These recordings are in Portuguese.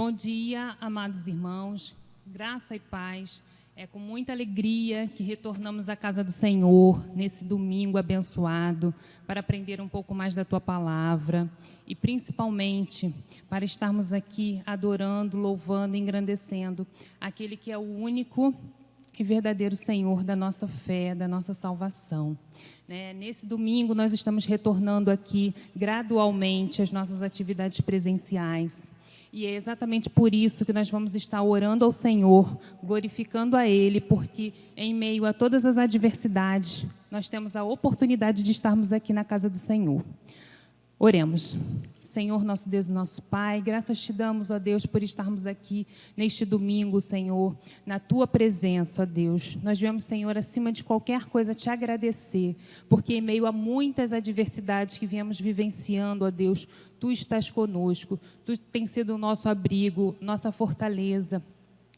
Bom dia, amados irmãos, graça e paz. É com muita alegria que retornamos à casa do Senhor nesse domingo abençoado para aprender um pouco mais da Tua Palavra e principalmente para estarmos aqui adorando, louvando e engrandecendo aquele que é o único e verdadeiro Senhor da nossa fé, da nossa salvação. Nesse domingo nós estamos retornando aqui gradualmente às nossas atividades presenciais. E é exatamente por isso que nós vamos estar orando ao Senhor, glorificando a Ele, porque em meio a todas as adversidades, nós temos a oportunidade de estarmos aqui na casa do Senhor. Oremos. Senhor, nosso Deus e nosso Pai, graças te damos, ó Deus, por estarmos aqui neste domingo, Senhor, na Tua presença, ó Deus. Nós viemos, Senhor, acima de qualquer coisa, te agradecer, porque em meio a muitas adversidades que viemos vivenciando, ó Deus, Tu estás conosco, Tu tens sido o nosso abrigo, nossa fortaleza.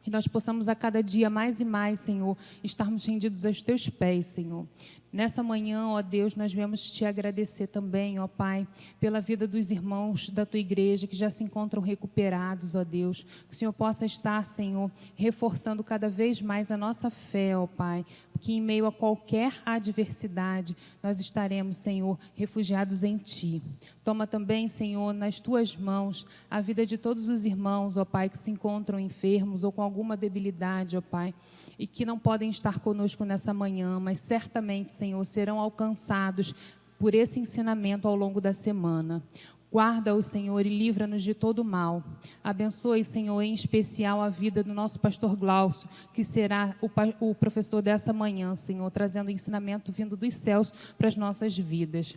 Que nós possamos a cada dia mais e mais, Senhor, estarmos rendidos aos Teus pés, Senhor. Nessa manhã, ó Deus, nós viemos te agradecer também, ó Pai, pela vida dos irmãos da Tua igreja que já se encontram recuperados, ó Deus. Que o Senhor possa estar, Senhor, reforçando cada vez mais a nossa fé, ó Pai, que em meio a qualquer adversidade, nós estaremos, Senhor, refugiados em Ti. Toma também, Senhor, nas Tuas mãos a vida de todos os irmãos, ó Pai, que se encontram enfermos ou com alguma debilidade, ó Pai, e que não podem estar conosco nessa manhã, mas certamente, Senhor, serão alcançados por esse ensinamento ao longo da semana. Guarda-os, Senhor, e livra-nos de todo mal. Abençoe, Senhor, em especial a vida do nosso pastor Glaucio, que será o professor dessa manhã, Senhor, trazendo ensinamento vindo dos céus para as nossas vidas.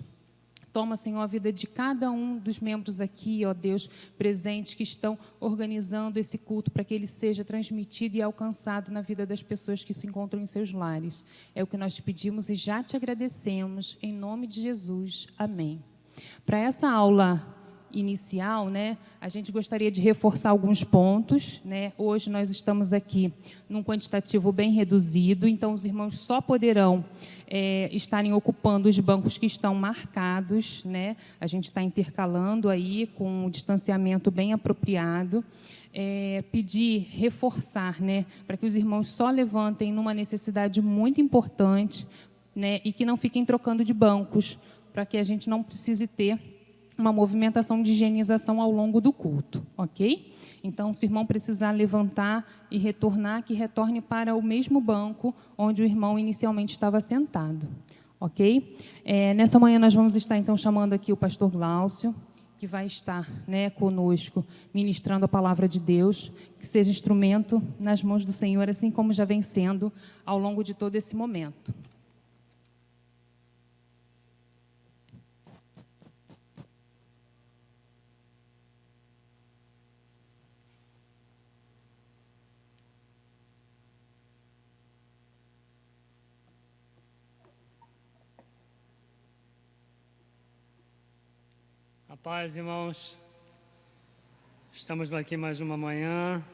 Toma, Senhor, a vida de cada um dos membros aqui, ó Deus, presentes, que estão organizando esse culto para que ele seja transmitido e alcançado na vida das pessoas que se encontram em seus lares. É o que nós te pedimos e já te agradecemos, em nome de Jesus. Amém. Para essa aula inicial, a gente gostaria de reforçar alguns pontos, Hoje nós estamos aqui num quantitativo bem reduzido, então os irmãos só poderão estarem ocupando os bancos que estão marcados, A gente está intercalando aí com um distanciamento bem apropriado. Pedir, reforçar, para que os irmãos só levantem numa necessidade muito importante, e que não fiquem trocando de bancos, para que a gente não precise ter uma movimentação de higienização ao longo do culto, ok? Então, se o irmão precisar levantar e retornar, que retorne para o mesmo banco onde o irmão inicialmente estava sentado, ok? Nessa manhã nós vamos estar, então, chamando aqui o pastor Glaucio, que vai estar conosco, ministrando a palavra de Deus, que seja instrumento nas mãos do Senhor, assim como já vem sendo ao longo de todo esse momento. Paz, irmãos, estamos aqui mais uma manhã.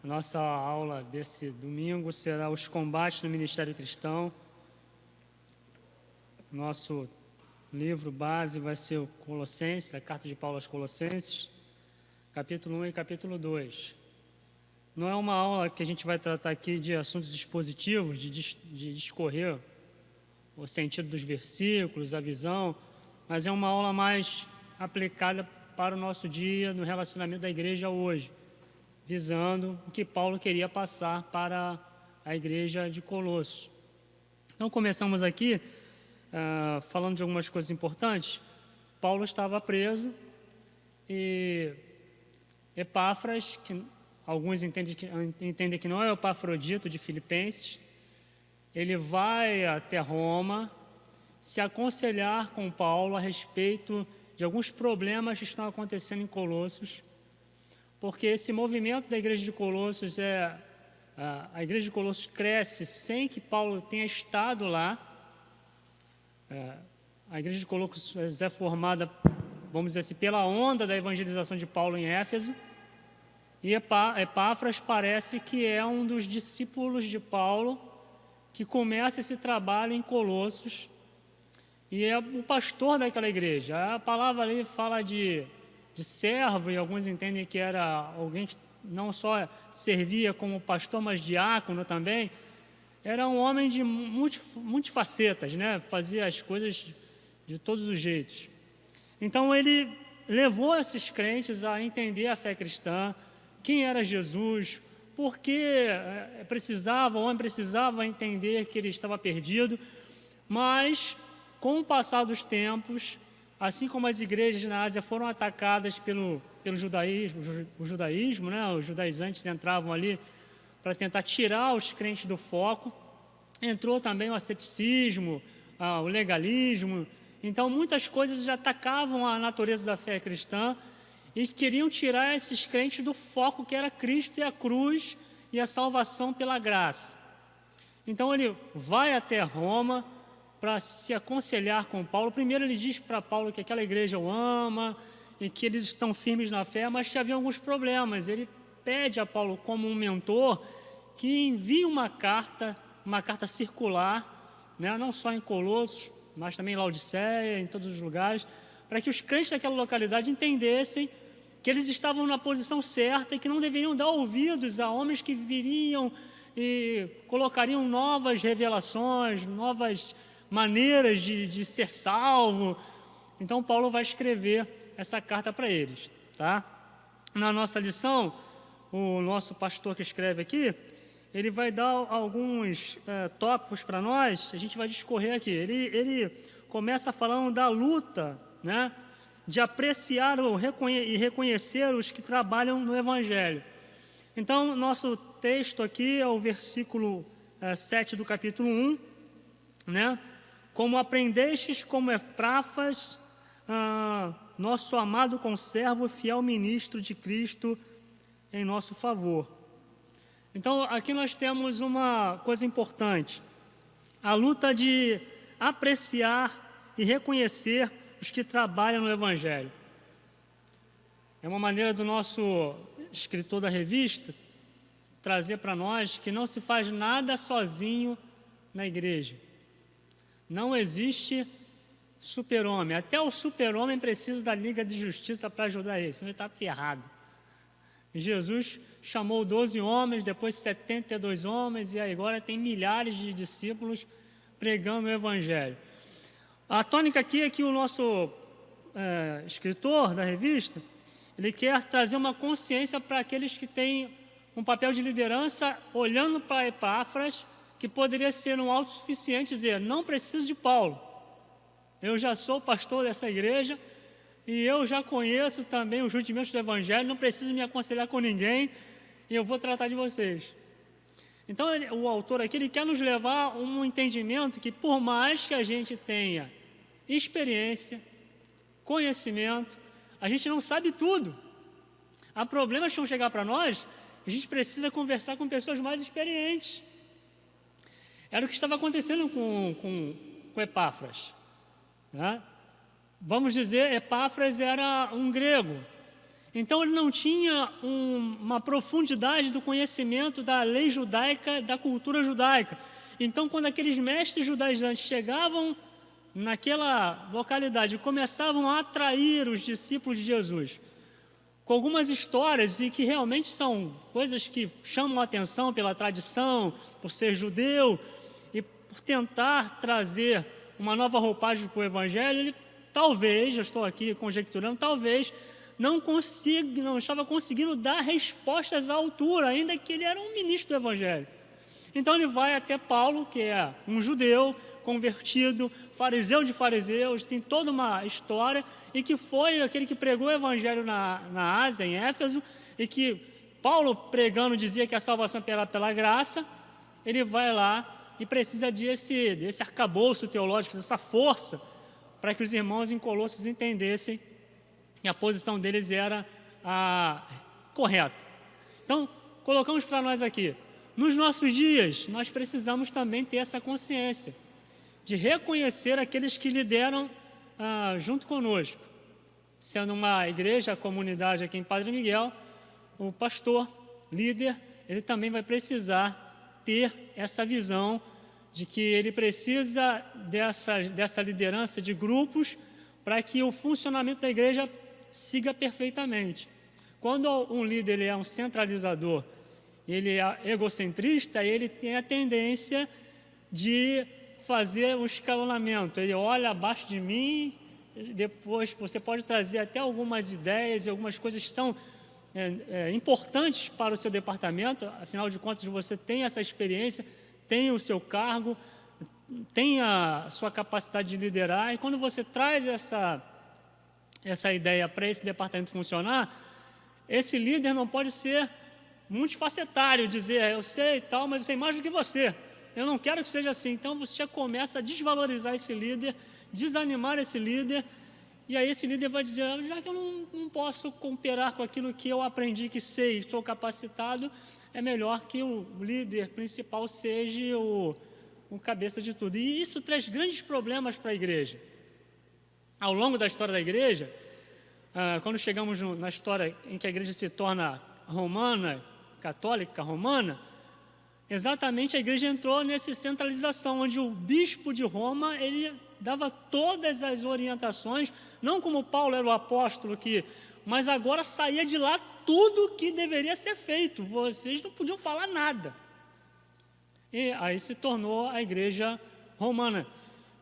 A nossa aula desse domingo será os combates no ministério cristão. Nosso livro base vai ser o Colossenses, a carta de Paulo aos Colossenses, capítulo 1 e capítulo 2. Não é uma aula que a gente vai tratar aqui de assuntos expositivos, de discorrer o sentido dos versículos, a visão, mas é uma aula mais aplicada para o nosso dia, no relacionamento da igreja hoje, visando o que Paulo queria passar para a igreja de Colossos. Então, começamos aqui falando de algumas coisas importantes. Paulo estava preso e Epáfras, que alguns entendem que não é o Epafrodito de Filipenses, ele vai até Roma se aconselhar com Paulo a respeito de alguns problemas que estão acontecendo em Colossos, porque esse movimento da igreja de Colossos a igreja de Colossos cresce sem que Paulo tenha estado lá. A igreja de Colossos é formada, vamos dizer assim, pela onda da evangelização de Paulo em Éfeso, e Epáfras parece que é um dos discípulos de Paulo que começa esse trabalho em Colossos, e é o pastor daquela igreja. A palavra ali fala de de servo, e alguns entendem que era alguém que não só servia como pastor, mas diácono também. Era um homem de multifacetas, né? Fazia as coisas de todos os jeitos. Então ele levou esses crentes a entender a fé cristã, quem era Jesus, por que o homem precisava entender que ele estava perdido. Mas, com o passar dos tempos, assim como as igrejas na Ásia foram atacadas pelo judaísmo, né? Os judaizantes entravam ali para tentar tirar os crentes do foco, entrou também o asceticismo, o legalismo. Então, muitas coisas já atacavam a natureza da fé cristã e queriam tirar esses crentes do foco que era Cristo e a cruz e a salvação pela graça. Então, ele vai até Roma para se aconselhar com Paulo. Primeiro, ele diz para Paulo que aquela igreja o ama e que eles estão firmes na fé, mas que havia alguns problemas. Ele pede a Paulo, como um mentor, que envie uma carta circular, né, não só em Colossos, mas também em Laodiceia, em todos os lugares, para que os crentes daquela localidade entendessem que eles estavam na posição certa e que não deveriam dar ouvidos a homens que viriam e colocariam novas revelações, novas maneiras de ser salvo. Então, Paulo vai escrever essa carta para eles, tá? Na nossa lição, o nosso pastor que escreve aqui, ele vai dar alguns tópicos para nós, a gente vai discorrer aqui. Ele começa falando da luta, né, de apreciar e reconhecer os que trabalham no Evangelho. Então, nosso texto aqui é o versículo 7 do capítulo 1, né? Como aprendestes como Epáfras, nosso amado conservo, fiel ministro de Cristo em nosso favor. Então, aqui nós temos uma coisa importante, a luta de apreciar e reconhecer os que trabalham no Evangelho. É uma maneira do nosso escritor da revista trazer para nós que não se faz nada sozinho na igreja. Não existe super-homem. Até o super-homem precisa da Liga de Justiça para ajudar ele, senão ele está ferrado. Jesus chamou 12 homens, depois 72 homens, e agora tem milhares de discípulos pregando o Evangelho. A tônica aqui é que o nosso escritor da revista, ele quer trazer uma consciência para aqueles que têm um papel de liderança, olhando para Epáfras, que poderia ser um autossuficiente, dizer, não preciso de Paulo, eu já sou pastor dessa igreja, e eu já conheço também os rudimentos do Evangelho, não preciso me aconselhar com ninguém, e eu vou tratar de vocês. Então, o autor aqui, ele quer nos levar a um entendimento que, por mais que a gente tenha experiência, conhecimento, a gente não sabe tudo. Há problemas que vão chegar para nós, a gente precisa conversar com pessoas mais experientes. Era o que estava acontecendo com Epáfras, né? Vamos dizer, Epáfras era um grego. Então, ele não tinha uma profundidade do conhecimento da lei judaica, da cultura judaica. Então, quando aqueles mestres judaizantes chegavam naquela localidade e começavam a atrair os discípulos de Jesus, com algumas histórias, e que realmente são coisas que chamam a atenção pela tradição, por ser judeu, e por tentar trazer uma nova roupagem para o Evangelho, ele talvez, eu estou aqui conjecturando, talvez não estava conseguindo dar respostas à altura, ainda que ele era um ministro do Evangelho. Então ele vai até Paulo, que é um judeu convertido, fariseu de fariseus, tem toda uma história, e que foi aquele que pregou o Evangelho na Ásia, em Éfeso, e que Paulo pregando dizia que a salvação era pela graça. Ele vai lá e precisa desse arcabouço teológico, dessa força, para que os irmãos em Colossos entendessem que a posição deles era a correta. Então, colocamos para nós aqui, nos nossos dias, nós precisamos também ter essa consciência de reconhecer aqueles que lideram junto conosco. Sendo uma igreja, a comunidade aqui em Padre Miguel, o pastor, líder, ele também vai precisar ter essa visão de que ele precisa dessa liderança de grupos para que o funcionamento da igreja siga perfeitamente. Quando um líder ele é um centralizador, ele é egocentrista, ele tem a tendência de fazer um escalonamento. Ele olha abaixo de mim, depois você pode trazer até algumas ideias e algumas coisas que são importantes para o seu departamento, afinal de contas você tem essa experiência, tem o seu cargo, tem a sua capacidade de liderar, e quando você traz essa ideia para esse departamento funcionar, esse líder não pode ser multifacetário, dizer eu sei e tal, mas eu sei mais do que você, eu não quero que seja assim. Então você já começa a desvalorizar esse líder, desanimar esse líder, e aí esse líder vai dizer, já que eu não posso cooperar com aquilo que eu aprendi que sei, estou capacitado, é melhor que o líder principal seja o cabeça de tudo. E isso traz grandes problemas para a igreja. Ao longo da história da igreja, quando chegamos na história em que a igreja se torna romana, católica romana, exatamente a igreja entrou nessa centralização, onde o bispo de Roma, ele dava todas as orientações, não como Paulo era o apóstolo, mas agora saía de lá tudo que deveria ser feito, vocês não podiam falar nada. E aí se tornou a igreja romana.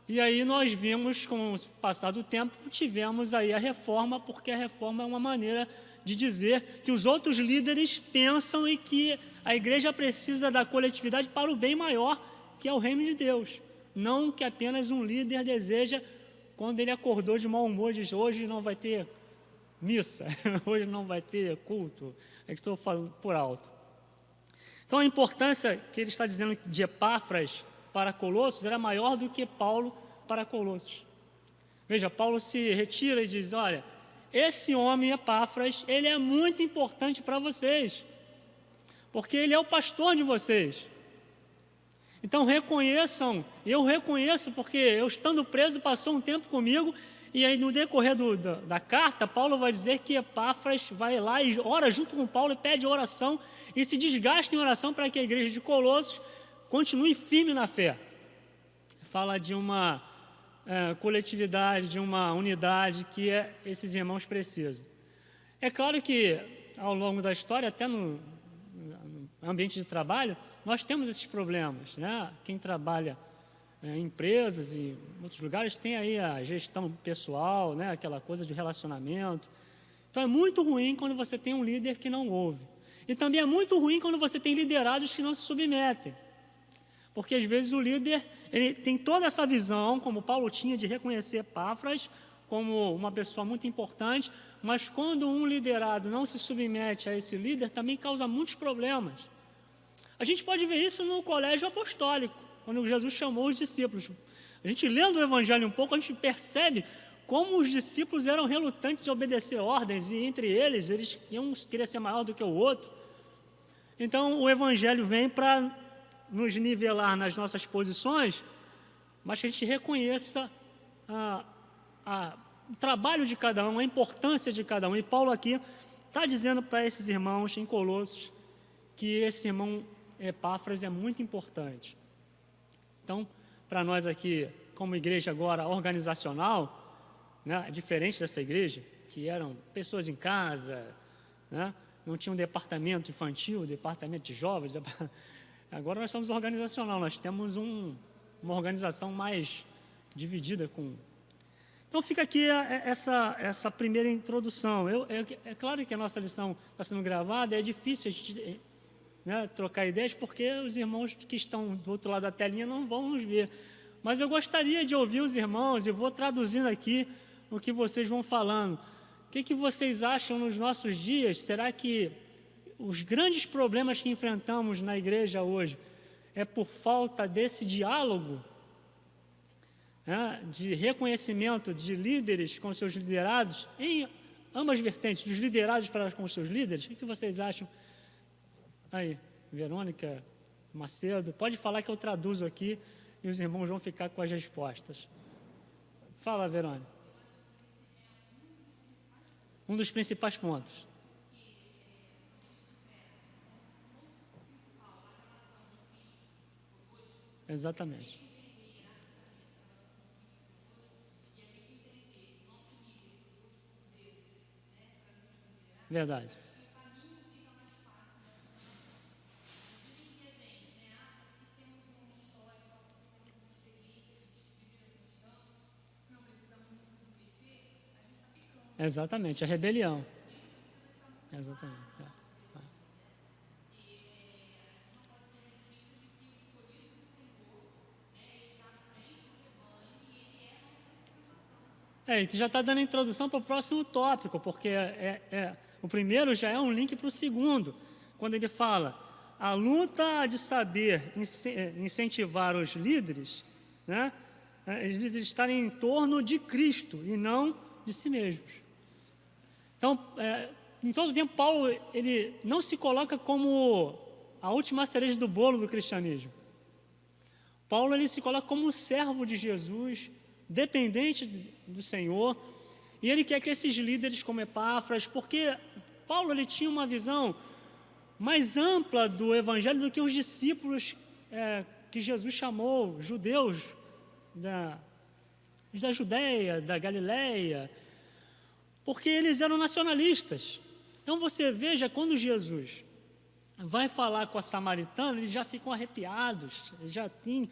E aí nós vimos, com o passar do tempo, tivemos aí a reforma, porque a reforma é uma maneira de dizer que os outros líderes pensam e que a igreja precisa da coletividade para o bem maior, que é o reino de Deus. Não que apenas um líder deseja, quando ele acordou de mau humor, diz, hoje não vai ter missa, hoje não vai ter culto. É que estou falando por alto. Então a importância que ele está dizendo de Epáfras para Colossos era maior do que Paulo para Colossos. Veja, Paulo se retira e diz, olha, esse homem Epáfras, ele é muito importante para vocês, porque ele é o pastor de vocês. Então reconheçam, eu reconheço, porque eu estando preso, passou um tempo comigo, e aí no decorrer da carta, Paulo vai dizer que Epáfras vai lá e ora junto com Paulo e pede oração, e se desgasta em oração para que a igreja de Colossos continue firme na fé. Fala de uma coletividade, de uma unidade que esses irmãos precisam. É claro que ao longo da história, até no ambiente de trabalho, nós temos esses problemas, né? Quem trabalha em empresas e outros lugares tem aí a gestão pessoal, né? Aquela coisa de relacionamento. Então é muito ruim quando você tem um líder que não ouve. E também é muito ruim quando você tem liderados que não se submetem. Porque às vezes o líder ele tem toda essa visão, como Paulo tinha, de reconhecer Epáfras como uma pessoa muito importante, mas quando um liderado não se submete a esse líder, também causa muitos problemas. A gente pode ver isso no colégio apostólico, quando Jesus chamou os discípulos. A gente lendo o Evangelho um pouco, a gente percebe como os discípulos eram relutantes em obedecer ordens, e entre eles um queria ser maior do que o outro. Então o Evangelho vem para nos nivelar nas nossas posições, mas que a gente reconheça o trabalho de cada um, a importância de cada um. E Paulo aqui está dizendo para esses irmãos em Colossos que esse irmão Epáfras é muito importante. Então, para nós aqui, como igreja agora organizacional, né, diferente dessa igreja, que eram pessoas em casa, né, não tinha um departamento infantil, departamento de jovens, agora nós somos organizacional, nós temos uma organização mais dividida com... Então fica aqui essa primeira introdução. É claro que a nossa lição está sendo gravada, é difícil a gente trocar ideias, porque os irmãos que estão do outro lado da telinha não vão nos ver. Mas eu gostaria de ouvir os irmãos, e vou traduzindo aqui o que vocês vão falando. O que vocês acham nos nossos dias? Será que os grandes problemas que enfrentamos na igreja hoje é por falta desse diálogo, de reconhecimento de líderes com seus liderados, em ambas vertentes, dos liderados para com seus líderes? O que vocês acham? Aí, Verônica Macedo, pode falar que eu traduzo aqui e os irmãos vão ficar com as respostas. Fala, Verônica. Um dos principais pontos. Exatamente. Verdade. Exatamente, a rebelião. Exatamente. E tu já está dando a introdução para o próximo tópico, porque o primeiro já é um link para o segundo, quando ele fala a luta de saber incentivar os líderes, né, eles estarem em torno de Cristo e não de si mesmos. Então, em todo tempo, Paulo ele não se coloca como a última cereja do bolo do cristianismo. Paulo ele se coloca como um servo de Jesus, dependente do Senhor, e ele quer que esses líderes como Epáfras, porque Paulo ele tinha uma visão mais ampla do Evangelho do que os discípulos que Jesus chamou, judeus da Judéia, da Galileia, porque eles eram nacionalistas. Então você veja, quando Jesus vai falar com a samaritana, eles já ficam arrepiados, eles já têm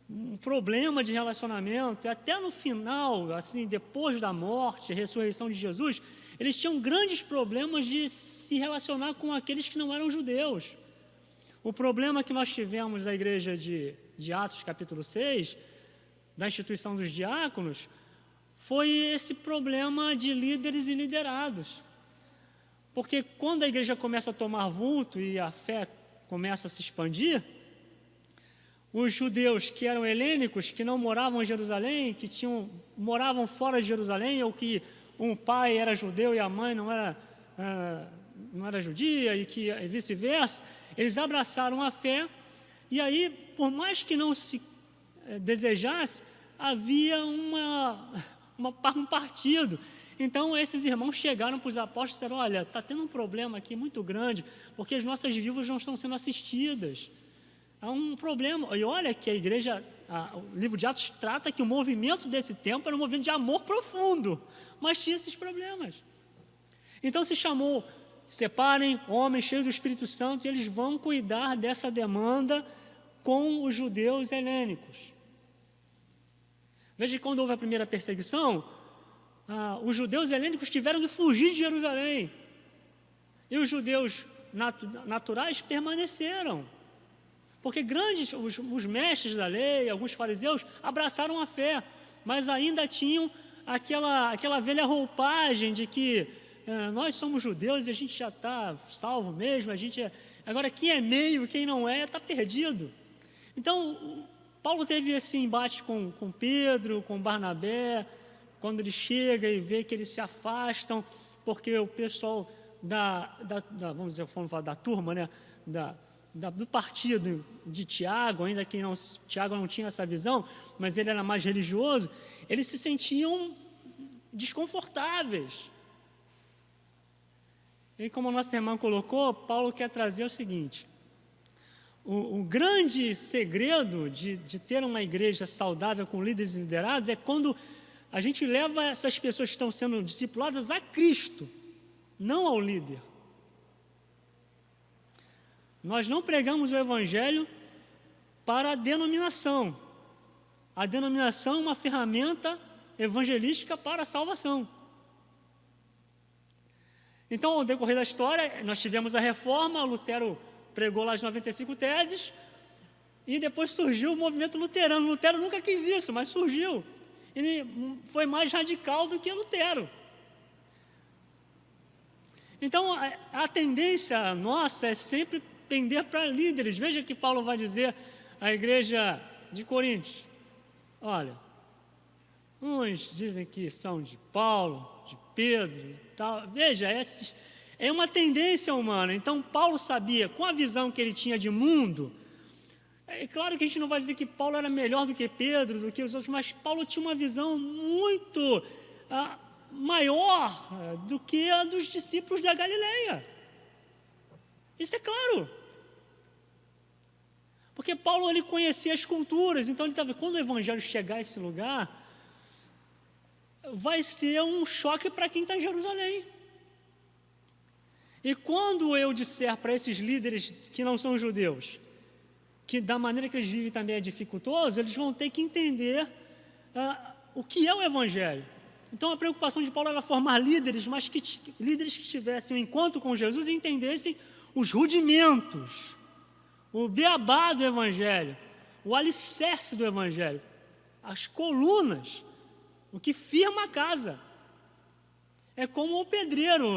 um problema de relacionamento, e até no final, assim, depois da morte, ressurreição de Jesus, eles tinham grandes problemas de se relacionar com aqueles que não eram judeus. O problema que nós tivemos na igreja de Atos, capítulo 6, da instituição dos diáconos, foi esse problema de líderes e liderados. Porque quando a igreja começa a tomar vulto e a fé começa a se expandir, os judeus que eram helênicos, que não moravam em Jerusalém, que moravam fora de Jerusalém, ou que um pai era judeu e a mãe não era judia, e vice-versa, eles abraçaram a fé, e aí, por mais que não se desejasse, havia um partido. Então, esses irmãos chegaram para os apóstolos e disseram: olha, está tendo um problema aqui muito grande, porque as nossas viúvas não estão sendo assistidas. Há um problema. E olha que a igreja, o livro de Atos trata que o movimento desse tempo era um movimento de amor profundo, mas tinha esses problemas. Então se chamou: separem homens cheios do Espírito Santo, e eles vão cuidar dessa demanda com os judeus helênicos. Veja que quando houve a primeira perseguição, os judeus helênicos tiveram que fugir de Jerusalém, e os judeus naturais permaneceram, porque os mestres da lei, alguns fariseus, abraçaram a fé, mas ainda tinham aquela velha roupagem de que nós somos judeus e a gente já está salvo mesmo, agora quem é meio, quem não está perdido. Então, Paulo teve esse embate com Pedro, com Barnabé, quando ele chega e vê que eles se afastam, porque o pessoal vamos dizer, vamos falar da turma, né, do partido de Tiago, ainda que Tiago não tinha essa visão, mas ele era mais religioso, eles se sentiam desconfortáveis. E como a nossa irmã colocou, Paulo quer trazer o seguinte: o grande segredo de ter uma igreja saudável com líderes e liderados é quando a gente leva essas pessoas que estão sendo discipuladas a Cristo, não ao líder. Nós não pregamos o Evangelho para a denominação. A denominação é uma ferramenta evangelística para a salvação. Então, ao decorrer da história, nós tivemos a reforma, Lutero pregou lá as 95 teses, e depois surgiu o movimento luterano. Lutero nunca quis isso, mas surgiu. Ele foi mais radical do que Lutero. Então, a tendência nossa é sempre pender para líderes. Veja que Paulo vai dizer à igreja de Coríntios: olha, uns dizem que são de Paulo, de Pedro e tal. Veja, é uma tendência humana. Então Paulo sabia, com a visão que ele tinha de mundo, é claro que a gente não vai dizer que Paulo era melhor do que Pedro, do que os outros, mas Paulo tinha uma visão muito maior do que a dos discípulos da Galileia. Isso é claro. Porque Paulo ele conhecia as culturas, então ele estava, quando o evangelho chegar a esse lugar, vai ser um choque para quem está em Jerusalém. E quando eu disser para esses líderes que não são judeus, que da maneira que eles vivem também é dificultoso, eles vão ter que entender o que é o Evangelho. Então a preocupação de Paulo era formar líderes, mas líderes que tivessem um encontro com Jesus e entendessem os rudimentos, o beabá do Evangelho, o alicerce do Evangelho, as colunas, o que firma a casa. É como o pedreiro.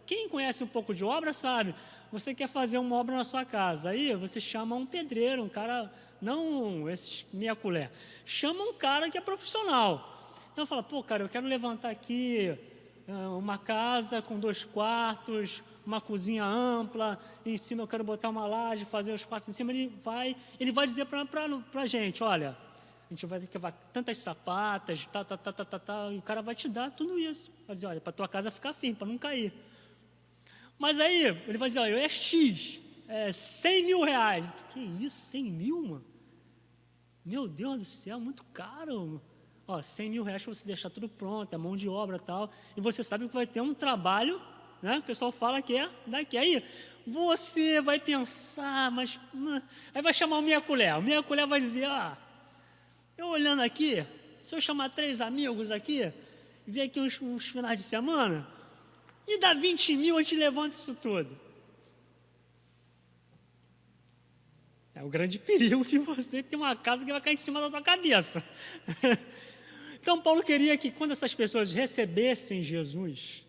Quem conhece um pouco de obra sabe. Você quer fazer uma obra na sua casa, aí você chama um pedreiro, um cara, não esse meia colher, chama um cara que é profissional. Então fala, pô, cara, eu quero levantar aqui uma casa com 2 quartos, uma cozinha ampla, em cima eu quero botar uma laje, fazer os quartos em cima. Ele vai dizer para a gente, olha, a gente vai ter que levar tantas sapatas, e o cara vai te dar tudo isso. Vai dizer, olha, para tua casa ficar firme, para não cair. Mas aí, ele vai dizer, olha, é X, é 100 mil reais. Que isso, 100 mil, mano? Meu Deus do céu, muito caro, mano. Ó, 100 mil reais para você deixar tudo pronto, é mão de obra e tal. E você sabe que vai ter um trabalho, né? O pessoal fala que é daqui. Aí, você vai pensar, mas... Aí vai chamar o meia colher. O meia colher vai dizer, eu olhando aqui, se eu chamar 3 amigos aqui, ver aqui uns finais de semana, e dá 20 mil, a gente levanta isso tudo. É o grande perigo de você ter uma casa que vai cair em cima da tua cabeça. Então, Paulo queria que quando essas pessoas recebessem Jesus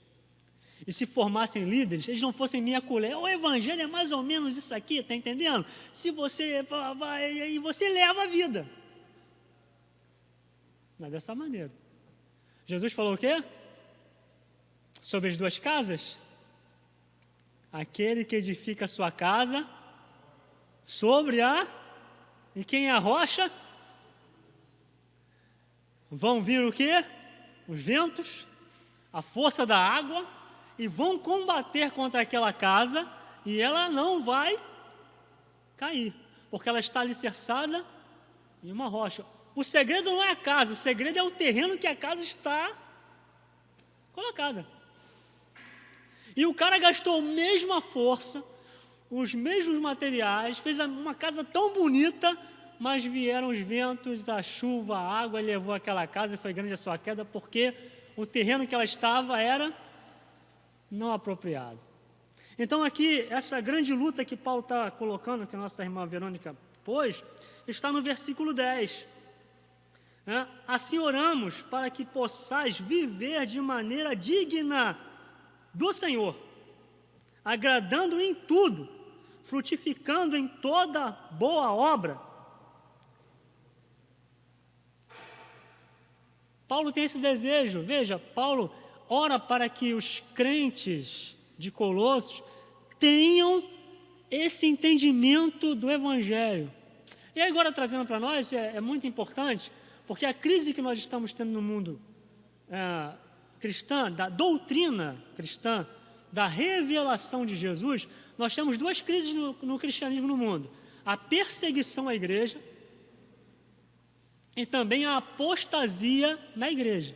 e se formassem líderes, eles não fossem meia colher. O Evangelho é mais ou menos isso aqui, está entendendo? Se você vai, aí você leva a vida. Não é dessa maneira. Jesus falou o quê? Sobre as 2 casas? Aquele que edifica a sua casa sobre e quem é a rocha? Vão vir o quê? Os ventos, a força da água, e vão combater contra aquela casa, e ela não vai cair, porque ela está alicerçada em uma rocha. O segredo não é a casa, o segredo é o terreno que a casa está colocada. E o cara gastou a mesma força, os mesmos materiais, fez uma casa tão bonita, mas vieram os ventos, a chuva, a água, e levou aquela casa e foi grande a sua queda, porque o terreno que ela estava era não apropriado. Então aqui, essa grande luta que Paulo está colocando, que a nossa irmã Verônica pôs, está no versículo 10. Assim oramos para que possais viver de maneira digna do Senhor, agradando em tudo, frutificando em toda boa obra. Paulo tem esse desejo. Veja, Paulo ora para que os crentes de Colossos tenham esse entendimento do Evangelho. E agora, trazendo para nós, é muito importante, porque a crise que nós estamos tendo no mundo cristã, da doutrina cristã, da revelação de Jesus, nós temos 2 crises no cristianismo no mundo: a perseguição à igreja e também a apostasia na igreja.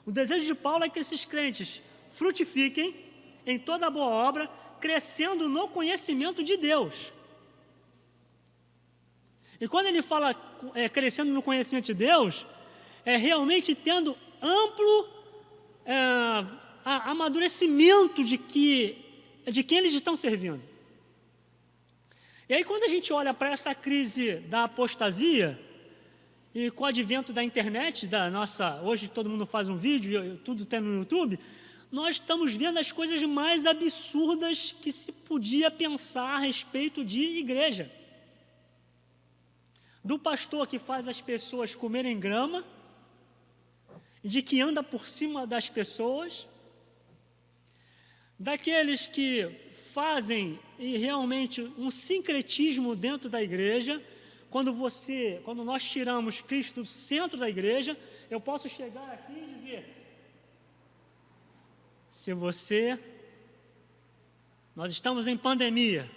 O desejo de Paulo é que esses crentes frutifiquem em toda boa obra, crescendo no conhecimento de Deus. E quando ele fala crescendo no conhecimento de Deus, é realmente tendo amplo amadurecimento de quem eles estão servindo. E aí, quando a gente olha para essa crise da apostasia, e com o advento da internet, hoje todo mundo faz um vídeo, tudo tem no YouTube, nós estamos vendo as coisas mais absurdas que se podia pensar a respeito de igreja. Do pastor que faz as pessoas comerem grama, de que anda por cima das pessoas, daqueles que fazem realmente um sincretismo dentro da igreja. Quando nós tiramos Cristo do centro da igreja, eu posso chegar aqui e dizer, nós estamos em pandemia,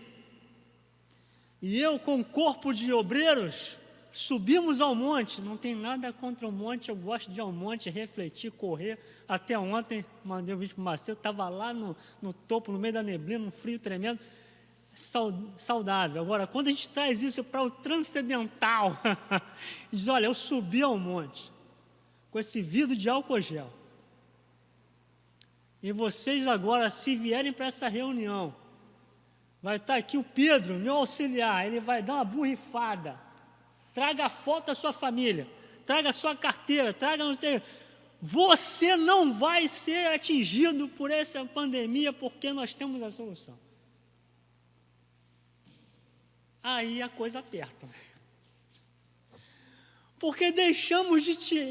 e eu com um corpo de obreiros, subimos ao monte. Não tem nada contra o monte, eu gosto de ir ao monte, refletir, correr. Até ontem, mandei um vídeo para o Macedo, estava lá no topo, no meio da neblina, um frio tremendo, saudável. Agora, quando a gente traz isso para o transcendental, diz, olha, eu subi ao monte, com esse vidro de álcool gel, e vocês agora, se vierem para essa reunião, vai estar aqui o Pedro, meu auxiliar, ele vai dar uma borrifada, traga a foto da sua família, traga a sua carteira, traga... Você não vai ser atingido por essa pandemia, porque nós temos a solução. Aí a coisa aperta. Porque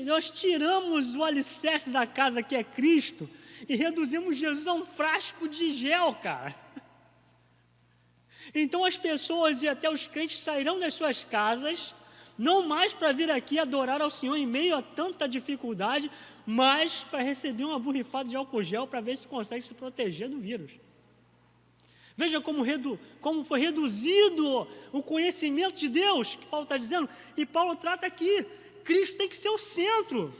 nós tiramos o alicerce da casa, que é Cristo, e reduzimos Jesus a um frasco de gel, cara. Então as pessoas e até os crentes sairão das suas casas, não mais para vir aqui adorar ao Senhor em meio a tanta dificuldade, mas para receber uma borrifada de álcool gel para ver se consegue se proteger do vírus. Veja como foi reduzido o conhecimento de Deus, que Paulo está dizendo, e Paulo trata aqui, Cristo tem que ser o centro.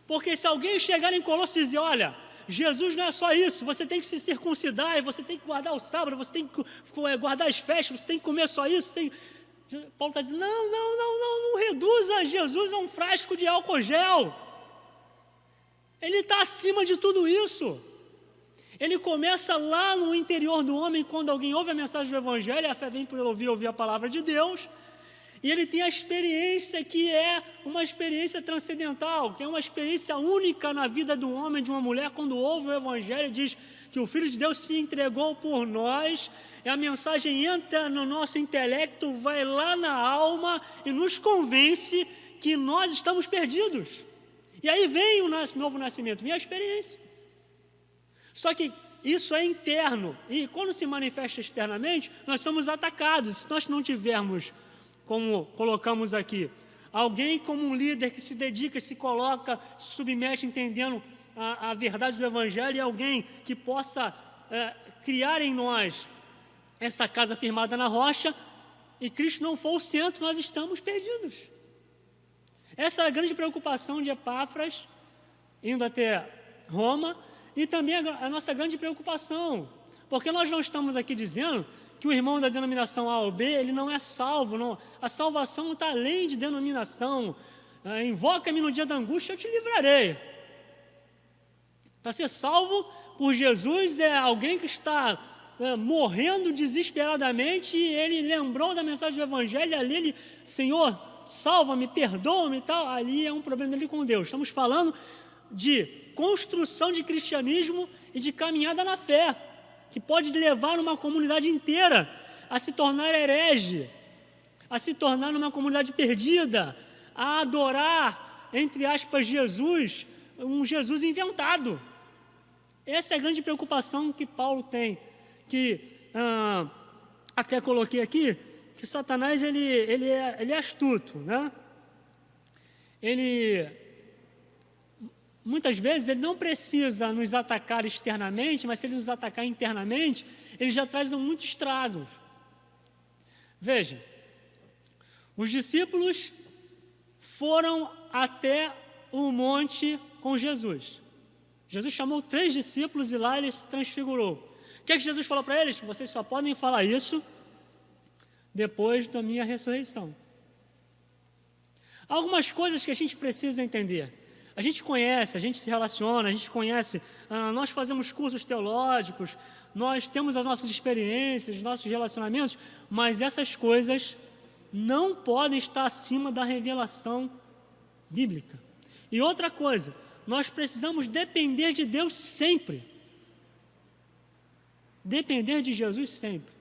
Porque se alguém chegar em Colossos e dizer, olha, Jesus não é só isso, você tem que se circuncidar, e você tem que guardar o sábado, você tem que guardar as festas, você tem que comer só isso, Paulo está dizendo, não reduza Jesus a um frasco de álcool gel. Ele está acima de tudo isso. Ele começa lá no interior do homem, quando alguém ouve a mensagem do Evangelho, a fé vem por ouvir a palavra de Deus, e ele tem a experiência que é uma experiência transcendental, que é uma experiência única na vida do homem, de uma mulher, quando ouve o Evangelho e diz que o Filho de Deus se entregou por nós, e a mensagem entra no nosso intelecto, vai lá na alma e nos convence que nós estamos perdidos. E aí vem o nosso novo nascimento, vem a experiência. Só que isso é interno, e quando se manifesta externamente, nós somos atacados. Se nós não tivermos, como colocamos aqui, alguém como um líder que se dedica, se coloca, se submete entendendo a verdade do Evangelho, e alguém que possa criar em nós essa casa firmada na rocha, e Cristo não for o centro, nós estamos perdidos. Essa é a grande preocupação de Epáfras, indo até Roma, e também a nossa grande preocupação, porque nós não estamos aqui dizendo que o irmão da denominação A ou B, ele não é salvo, não. A salvação está além de denominação. Invoca-me no dia da angústia, eu te livrarei. Para ser salvo por Jesus é alguém que está morrendo desesperadamente, e ele lembrou da mensagem do Evangelho, e ali ele, Senhor, salva-me, perdoa-me e tal, ali é um problema dele com Deus. Estamos falando de construção de cristianismo e de caminhada na fé, que pode levar uma comunidade inteira a se tornar herege, a se tornar uma comunidade perdida, a adorar, entre aspas, Jesus, um Jesus inventado. Essa é a grande preocupação que Paulo tem, que até coloquei aqui, que Satanás ele é astuto, né? Muitas vezes ele não precisa nos atacar externamente, mas se ele nos atacar internamente, ele já traz muitos estragos. Veja, os discípulos foram até o monte com Jesus. Jesus chamou 3 discípulos e lá ele se transfigurou. O que é que Jesus falou para eles? Vocês só podem falar isso depois da minha ressurreição. Há algumas coisas que a gente precisa entender. A gente conhece, a gente se relaciona, a gente conhece, nós fazemos cursos teológicos, nós temos as nossas experiências, nossos relacionamentos, mas essas coisas não podem estar acima da revelação bíblica. E outra coisa, nós precisamos depender de Deus sempre. Depender de Jesus sempre.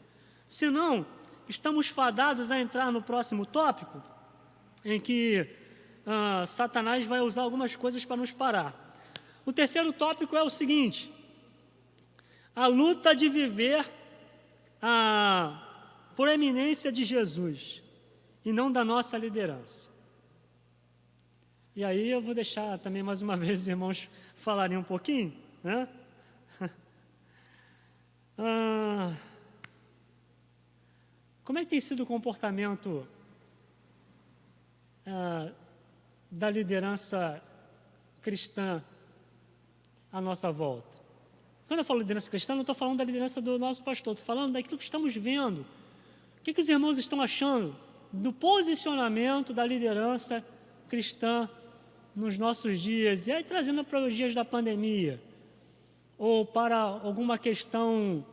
Senão, estamos fadados a entrar no próximo tópico, em que Satanás vai usar algumas coisas para nos parar. O terceiro tópico é o seguinte: a luta de viver por eminência de Jesus e não da nossa liderança. E aí eu vou deixar também mais uma vez os irmãos falarem um pouquinho, né? Como é que tem sido o comportamento da liderança cristã à nossa volta? Quando eu falo liderança cristã, não estou falando da liderança do nosso pastor, estou falando daquilo que estamos vendo. O que os irmãos estão achando do posicionamento da liderança cristã nos nossos dias? E aí, trazendo para os dias da pandemia, ou para alguma questão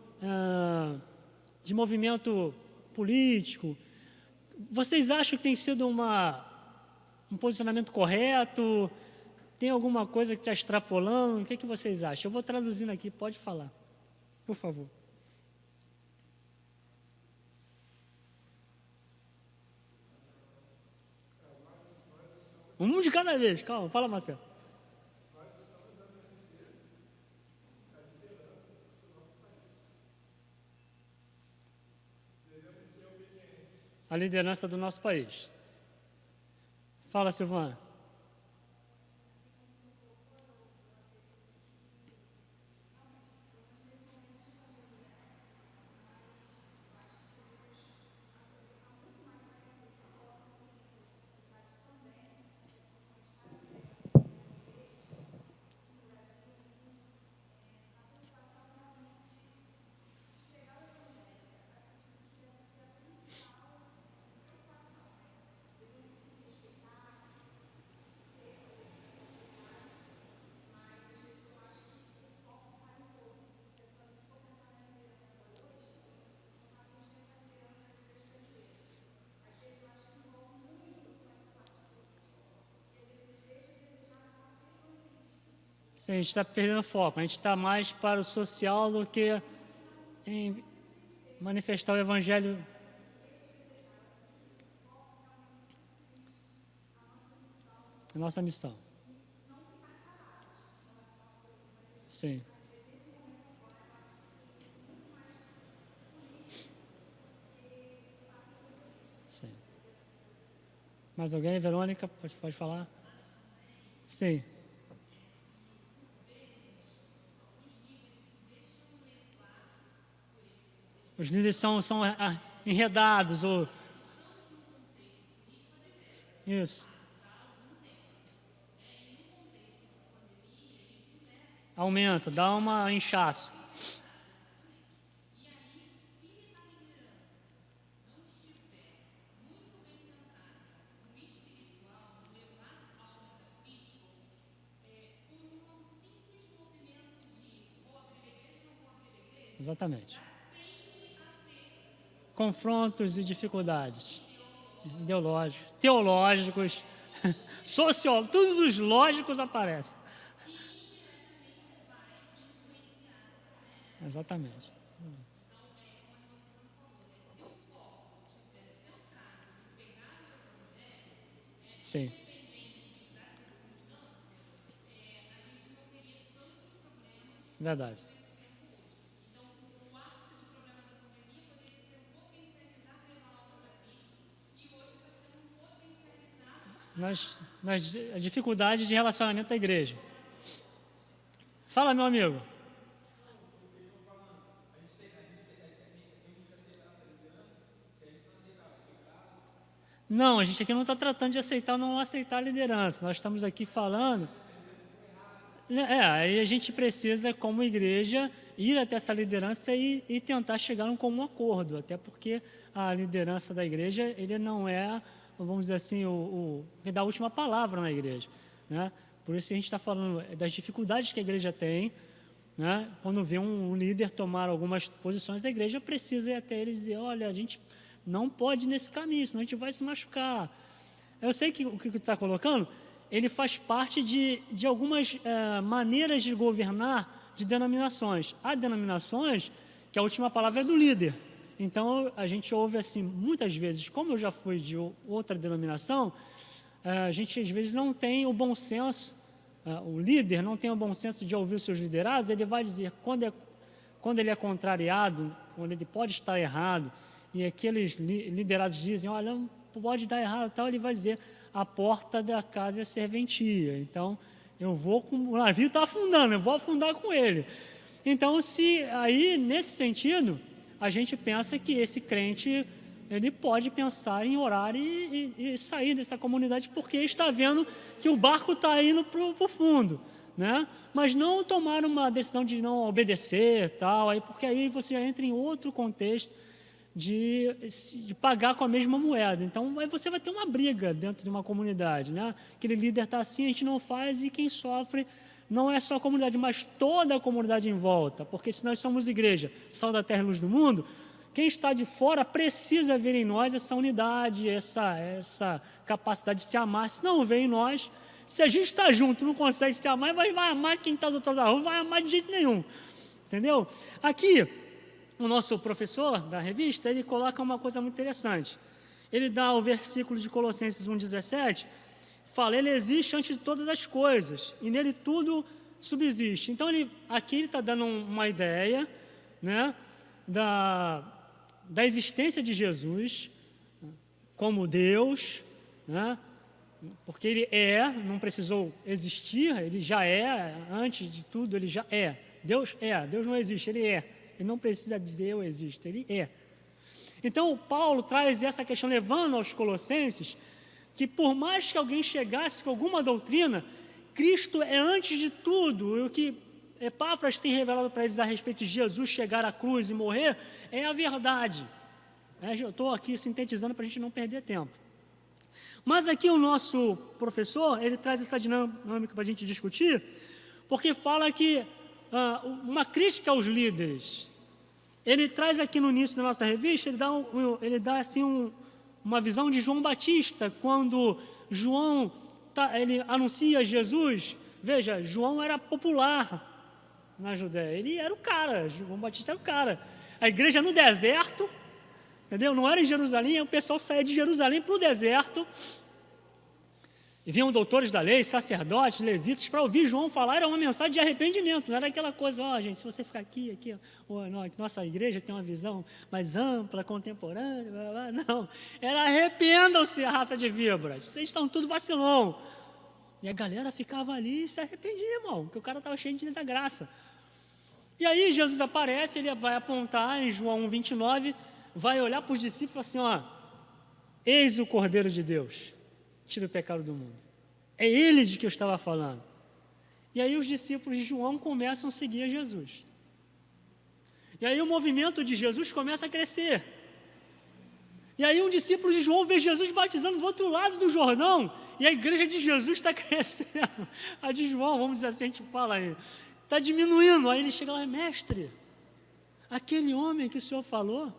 de movimento político, vocês acham que tem sido um posicionamento correto? Tem alguma coisa que está extrapolando? O que vocês acham? Eu vou traduzindo aqui, pode falar, por favor. Um de cada vez, calma, fala, Marcelo. A liderança do nosso país. Fala, Silvana. Sim, a gente está perdendo foco, a gente está mais para o social do que em manifestar o evangelho. A nossa missão. Sim. Sim. Mais alguém? Verônica, pode falar? Sim. Os líderes são enredados, ou... Isso. Aumenta, dá uma inchaço. Exatamente. Confrontos e dificuldades ideológicos, teológicos, sociológicos, todos os lógicos aparecem. Exatamente. Sim. Verdade. Nas dificuldades de relacionamento da igreja. Fala, meu amigo. Não, a gente aqui não está tratando de aceitar ou não aceitar a liderança. Nós estamos aqui falando... aí a gente precisa, como igreja, ir até essa liderança e tentar chegar a um comum acordo, até porque a liderança da igreja, ele não é, vamos dizer assim, o que dá a última palavra na igreja, né? Por isso a gente está falando das dificuldades que a igreja tem, né? Quando vê um líder tomar algumas posições, a igreja precisa ir até ele e dizer, olha, a gente não pode ir nesse caminho, senão a gente vai se machucar. Eu sei que o que tu está colocando, ele faz parte de algumas maneiras de governar de denominações. Há denominações que a última palavra é do líder. Então, a gente ouve assim, muitas vezes, como eu já fui de outra denominação, a gente às vezes não tem o bom senso, o líder não tem o bom senso de ouvir os seus liderados, ele vai dizer, quando ele é contrariado, quando ele pode estar errado, e aqueles liderados dizem, olha, não pode dar errado, tal, ele vai dizer, a porta da casa é serventia. Então, o navio está afundando, eu vou afundar com ele. Então, nesse sentido, a gente pensa que esse crente ele pode pensar em orar e sair dessa comunidade, porque está vendo que o barco está indo para o fundo, né? Mas não tomar uma decisão de não obedecer, tal, aí, porque aí você já entra em outro contexto de pagar com a mesma moeda. Então, aí você vai ter uma briga dentro de uma comunidade, né? Aquele líder está assim, a gente não faz, e quem sofre não é só a comunidade, mas toda a comunidade em volta, porque se nós somos igreja, sal da terra e luz do mundo, quem está de fora precisa ver em nós essa unidade, essa capacidade de se amar. Se não vê em nós, se a gente está junto não consegue se amar, vai amar quem está do outro lado da rua, vai amar de jeito nenhum. Entendeu? Aqui, o nosso professor da revista, ele coloca uma coisa muito interessante. Ele dá o versículo de Colossenses 1,17, fala, ele existe antes de todas as coisas, e nele tudo subsiste. Então, aqui ele está dando uma ideia, né, da existência de Jesus como Deus, né? Porque ele não precisou existir, ele já é, antes de tudo ele já é. Deus não existe, ele é. Ele não precisa dizer eu existo, ele é. Então, Paulo traz essa questão, levando aos Colossenses, que por mais que alguém chegasse com alguma doutrina, Cristo é antes de tudo, e o que Epáfras tem revelado para eles a respeito de Jesus chegar à cruz e morrer, é a verdade. Eu estou aqui sintetizando para a gente não perder tempo. Mas aqui o nosso professor, ele traz essa dinâmica para a gente discutir, porque fala que uma crítica aos líderes. Ele traz aqui no início da nossa revista, ele dá assim uma visão de João Batista, quando João ele anuncia Jesus. Veja, João era popular na Judéia, ele era o cara, João Batista era o cara. A igreja no deserto, entendeu? Não era em Jerusalém, o pessoal saía de Jerusalém para o deserto, e vinham doutores da lei, sacerdotes, levitas, para ouvir João falar. Era uma mensagem de arrependimento, não era aquela coisa, gente, se você ficar aqui, nossa igreja tem uma visão mais ampla, contemporânea, blá, blá, não. Era arrependam-se, a raça de víboras, vocês estão tudo vacilão. E a galera ficava ali e se arrependia, irmão, porque o cara estava cheio de graça. E aí Jesus aparece, ele vai apontar em João 1,29, vai olhar para os discípulos e falar assim, eis o Cordeiro de Deus, tira o pecado do mundo. É ele de que eu estava falando. E aí os discípulos de João começam a seguir a Jesus. E aí o movimento de Jesus começa a crescer. E aí um discípulo de João vê Jesus batizando do outro lado do Jordão, e a igreja de Jesus está crescendo. A de João, vamos dizer assim, a gente fala aí, está diminuindo. Aí ele chega lá, mestre, aquele homem que o senhor falou,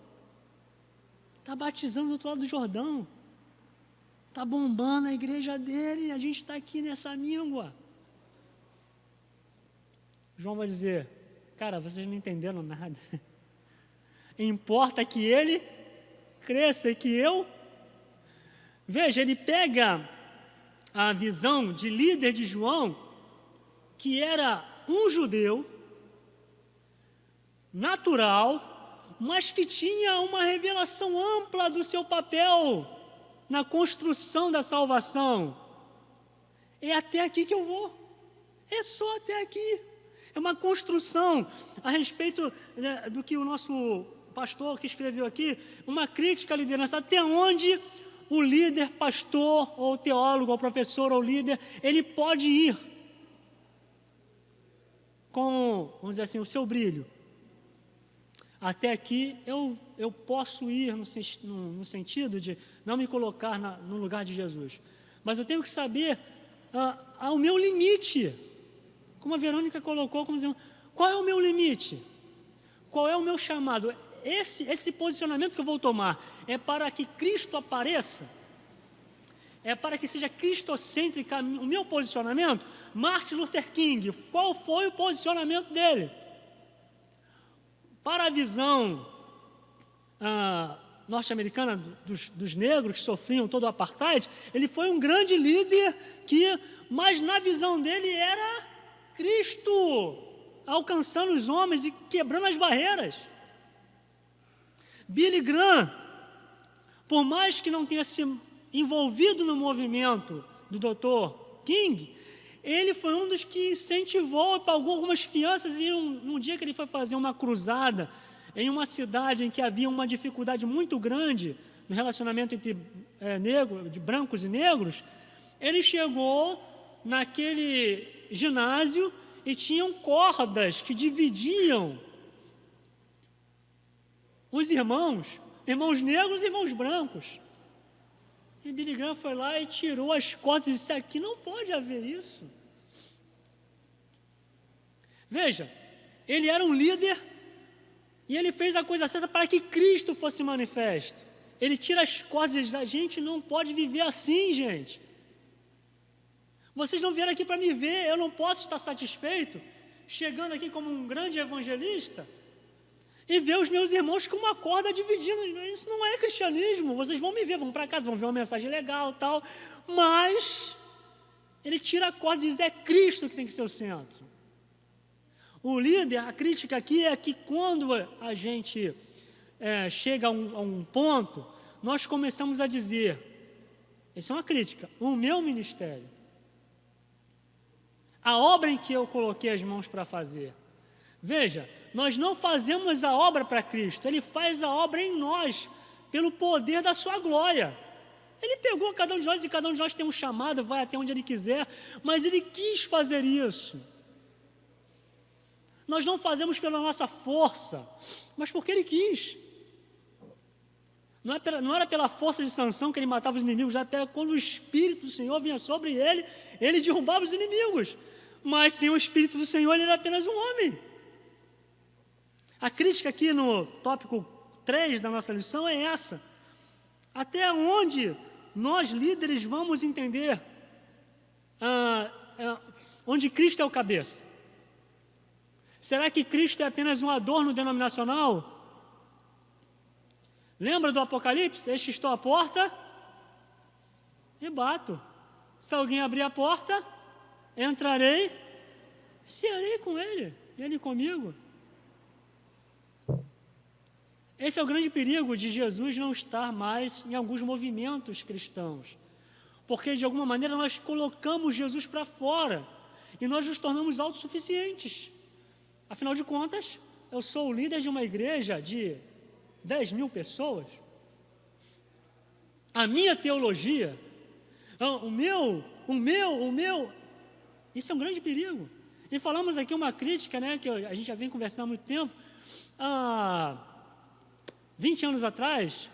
está batizando do outro lado do Jordão, está bombando a igreja dele, e a gente está aqui nessa míngua. João vai dizer, cara, vocês não entenderam nada. Importa que ele cresça e que eu... Veja, ele pega a visão de líder de João, que era um judeu natural, mas que tinha uma revelação ampla do seu papel na construção da salvação. É até aqui que eu vou, é só até aqui. É uma construção a respeito do que o nosso pastor que escreveu aqui, uma crítica à liderança, até onde o líder, pastor, ou teólogo, ou professor, ou líder, ele pode ir com, vamos dizer assim, o seu brilho. Até aqui eu posso ir no sentido de não me colocar no lugar de Jesus, mas eu tenho que saber o meu limite, como a Verônica colocou, como dizendo, qual é o meu limite? Qual é o meu chamado? Esse posicionamento que eu vou tomar é para que Cristo apareça? É para que seja cristocêntrico o meu posicionamento? Martin Luther King, qual foi o posicionamento dele? Para a visão norte-americana dos negros que sofriam todo o apartheid, ele foi um grande líder mas na visão dele era Cristo alcançando os homens e quebrando as barreiras. Billy Graham, por mais que não tenha se envolvido no movimento do Dr. King, ele foi um dos que incentivou, pagou algumas fianças, e num dia que ele foi fazer uma cruzada em uma cidade em que havia uma dificuldade muito grande no relacionamento entre de brancos e negros, ele chegou naquele ginásio e tinham cordas que dividiam os irmãos negros e irmãos brancos. E Billy Graham foi lá e tirou as cordas e disse: aqui não pode haver isso. Veja, ele era um líder e ele fez a coisa certa para que Cristo fosse manifesto. Ele tira as cordas e diz: a gente não pode viver assim, gente. Vocês não vieram aqui para me ver, eu não posso estar satisfeito chegando aqui como um grande evangelista e ver os meus irmãos com uma corda dividida. Isso não é cristianismo. Vocês vão me ver, vão para casa, vão ver uma mensagem legal e tal, mas ele tira a corda e diz: é Cristo que tem que ser o centro. O líder, a crítica aqui é que quando a gente chega a um ponto, nós começamos a dizer, essa é uma crítica, o meu ministério, a obra em que eu coloquei as mãos para fazer. Veja, nós não fazemos a obra para Cristo, Ele faz a obra em nós, pelo poder da sua glória. Ele pegou cada um de nós e cada um de nós tem um chamado, vai até onde Ele quiser, mas Ele quis fazer isso. Nós não fazemos pela nossa força, mas porque Ele quis. Não era pela força de Sansão que ele matava os inimigos, já era quando o Espírito do Senhor vinha sobre ele, ele derrubava os inimigos. Mas sem o Espírito do Senhor, ele era apenas um homem. A crítica aqui no tópico 3 da nossa lição é essa. Até onde nós líderes vamos entender onde Cristo é o cabeça? Será que Cristo é apenas um adorno denominacional? Lembra do Apocalipse? Este estou à porta e bato. Se alguém abrir a porta, entrarei, cearei com ele, ele comigo. Esse é o grande perigo de Jesus não estar mais em alguns movimentos cristãos, porque de alguma maneira nós colocamos Jesus para fora e nós nos tornamos autossuficientes. Afinal de contas, eu sou o líder de uma igreja de 10 mil pessoas. A minha teologia, o meu, isso é um grande perigo. E falamos aqui uma crítica, né, que a gente já vem conversando há muito tempo. 20 anos atrás,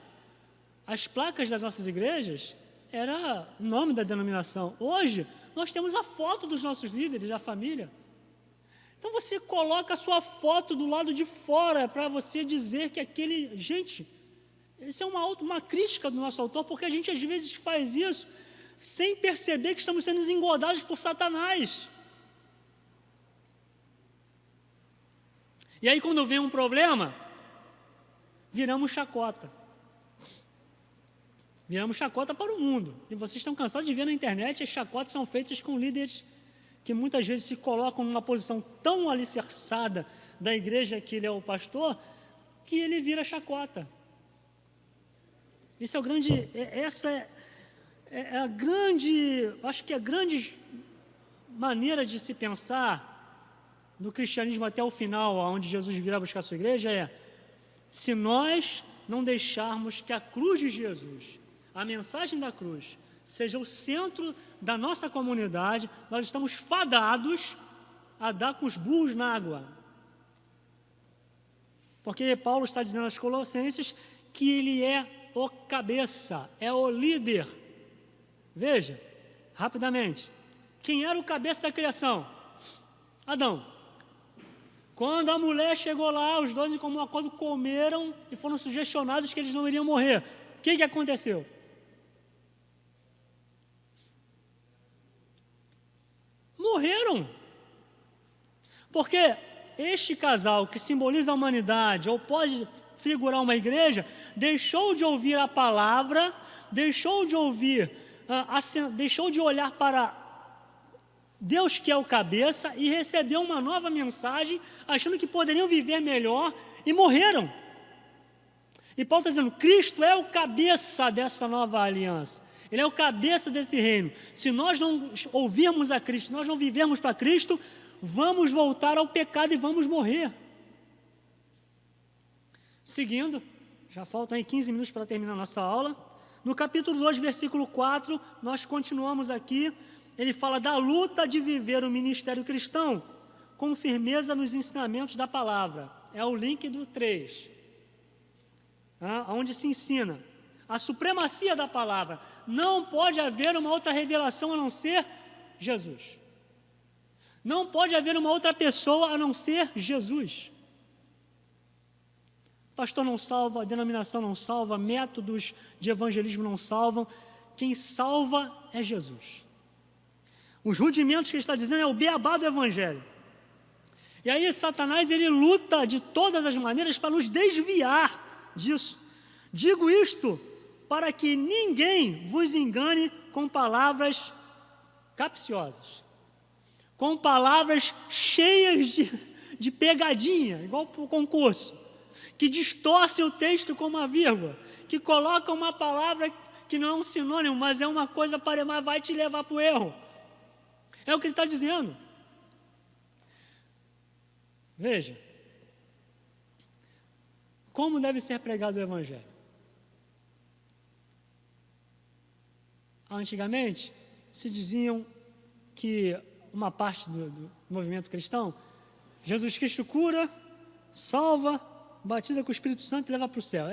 as placas das nossas igrejas era o nome da denominação. Hoje, nós temos a foto dos nossos líderes, da família. Então você coloca a sua foto do lado de fora para você dizer que aquele... Gente, isso é uma crítica do nosso autor, porque a gente às vezes faz isso sem perceber que estamos sendo engodados por Satanás. E aí quando vem um problema, viramos chacota. Viramos chacota para o mundo. E vocês estão cansados de ver na internet, as chacotas são feitas com líderes que muitas vezes se colocam numa posição tão alicerçada da igreja que ele é o pastor, que ele vira chacota. Esse é o grande, acho que a grande maneira de se pensar no cristianismo até o final, onde Jesus virá buscar a sua igreja, é: se nós não deixarmos que a cruz de Jesus, a mensagem da cruz, seja o centro da nossa comunidade, nós estamos fadados a dar com os burros na água. Porque Paulo está dizendo aos Colossenses que ele é o cabeça, é o líder. Veja, rapidamente, quem era o cabeça da criação? Adão. Quando a mulher chegou lá, os dois em comum acordo comeram e foram sugestionados que eles não iriam morrer. O que aconteceu? Morreram. Porque este casal, que simboliza a humanidade, ou pode figurar uma igreja, deixou de ouvir a palavra, deixou de ouvir, deixou de olhar para Deus, que é o cabeça, e recebeu uma nova mensagem, achando que poderiam viver melhor, e morreram. E Paulo está dizendo: Cristo é o cabeça dessa nova aliança. Ele é o cabeça desse reino. Se nós não ouvirmos a Cristo, se nós não vivermos para Cristo, vamos voltar ao pecado e vamos morrer. Seguindo, Já faltam aí 15 minutos para terminar a nossa aula. No capítulo 2, versículo 4, nós continuamos aqui. Ele fala da luta de viver o ministério cristão com firmeza nos ensinamentos da palavra. É o link do 3, onde se ensina a supremacia da palavra. Não pode haver uma outra revelação a não ser Jesus. Não pode haver uma outra pessoa a não ser Jesus. Pastor não salva, denominação não salva, métodos de evangelismo não salvam. Quem salva é Jesus. Os rudimentos que ele está dizendo é o beabá do evangelho. E aí Satanás, ele luta de todas as maneiras para nos desviar disso. Digo isto para que ninguém vos engane com palavras capciosas, com palavras cheias de pegadinha, igual para o concurso, que distorcem o texto com uma vírgula, que colocam uma palavra que não é um sinônimo, mas é uma coisa mas vai te levar para o erro. É o que ele está dizendo. Veja, como deve ser pregado o evangelho. Antigamente, se diziam que uma parte do movimento cristão, Jesus Cristo cura, salva, batiza com o Espírito Santo e leva para o céu.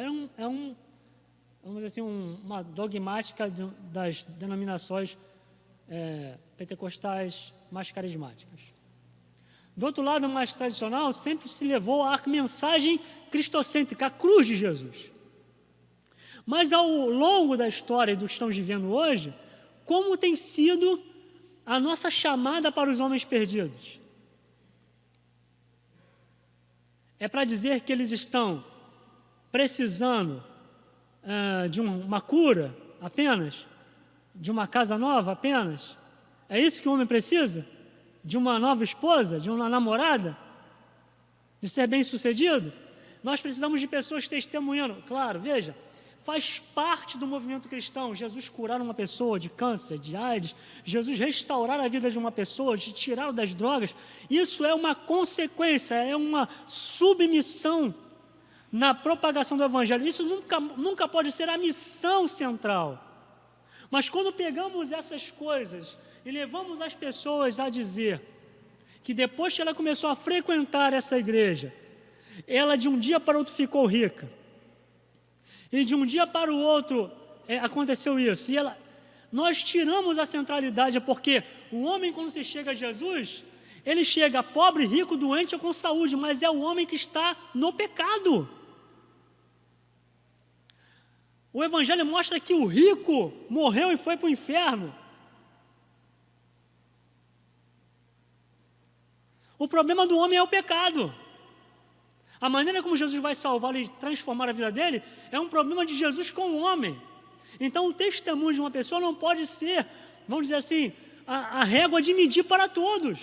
Vamos dizer assim, uma dogmática das denominações pentecostais mais carismáticas. Do outro lado, mais tradicional, sempre se levou a mensagem cristocêntrica, a cruz de Jesus. Mas ao longo da história do que estamos vivendo hoje, como tem sido a nossa chamada para os homens perdidos? É para dizer que eles estão precisando de uma cura apenas? De uma casa nova apenas? É isso que o homem precisa? De uma nova esposa? De uma namorada? De ser bem-sucedido? Nós precisamos de pessoas testemunhando. Claro, veja, faz parte do movimento cristão Jesus curar uma pessoa de câncer, de AIDS, Jesus restaurar a vida de uma pessoa, de tirá-lo das drogas. Isso é uma consequência, é uma submissão na propagação do evangelho. Isso nunca pode ser a missão central. Mas quando pegamos essas coisas e levamos as pessoas a dizer que depois que ela começou a frequentar essa igreja, ela de um dia para o outro ficou rica, e de um dia para o outro aconteceu isso, nós tiramos a centralidade, porque o homem, quando se chega a Jesus, ele chega pobre, rico, doente ou com saúde, mas é o homem que está no pecado. O evangelho mostra que o rico morreu e foi para o inferno. O problema do homem é o pecado. A maneira como Jesus vai salvá-lo e transformar a vida dele é um problema de Jesus com o homem. Então, o testemunho de uma pessoa não pode ser, vamos dizer assim, a régua de medir para todos.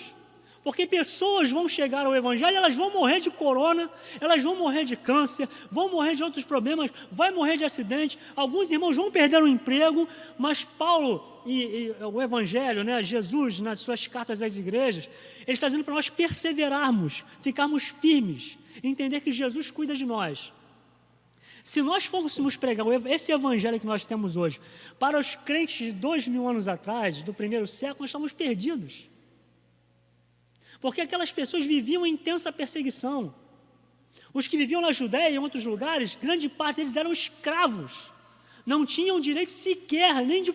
Porque pessoas vão chegar ao evangelho, elas vão morrer de corona, elas vão morrer de câncer, vão morrer de outros problemas, vai morrer de acidente, alguns irmãos vão perder o emprego, mas Paulo e o evangelho, Jesus, nas suas cartas às igrejas, ele está dizendo para nós perseverarmos, ficarmos firmes, entender que Jesus cuida de nós. Se nós fôssemos pregar esse evangelho que nós temos hoje para os crentes de 2000 anos atrás, do primeiro século, nós estamos perdidos. Porque aquelas pessoas viviam em intensa perseguição. Os que viviam na Judéia e em outros lugares, grande parte deles eram escravos. Não tinham direito sequer nem de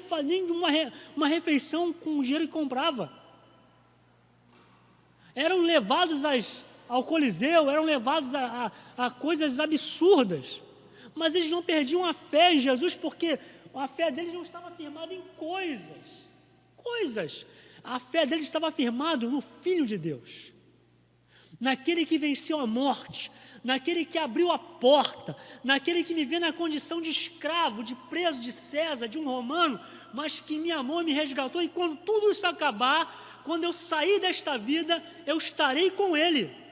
uma refeição com o dinheiro que comprava. Eram levados ao Coliseu, eram levados a coisas absurdas. Mas eles não perdiam a fé em Jesus, porque a fé deles não estava firmada em coisas. A fé deles estava firmada no Filho de Deus, naquele que venceu a morte, naquele que abriu a porta, naquele que me vê na condição de escravo, de preso de César, de um romano, mas que me amou e me resgatou, e quando tudo isso acabar, quando eu sair desta vida, eu estarei com Ele.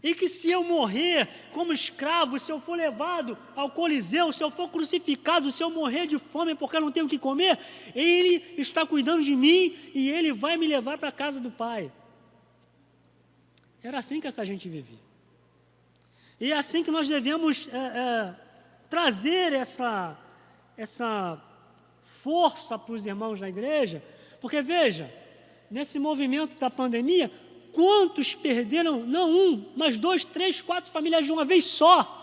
E que se eu morrer como escravo, se eu for levado ao Coliseu, se eu for crucificado, se eu morrer de fome porque eu não tenho o que comer, Ele está cuidando de mim e Ele vai me levar para a casa do Pai. Era assim que essa gente vivia. E é assim que nós devemos trazer essa força para os irmãos da igreja, porque veja, nesse movimento da pandemia, quantos perderam, não um, mas 2, 3, 4 famílias de uma vez só?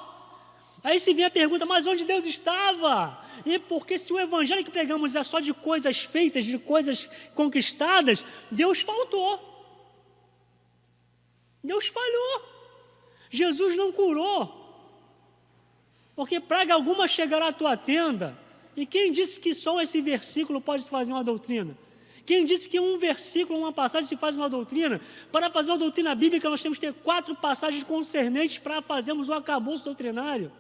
Aí se vem a pergunta, mas onde Deus estava? E porque se o evangelho que pregamos é só de coisas feitas, de coisas conquistadas, Deus faltou. Deus falhou. Jesus não curou. Porque praga alguma chegará à tua tenda. E quem disse que só esse versículo pode se fazer uma doutrina? Quem disse que um versículo, uma passagem se faz uma doutrina? Para fazer uma doutrina bíblica, nós temos que ter 4 passagens concernentes para fazermos um arcabouço doutrinário.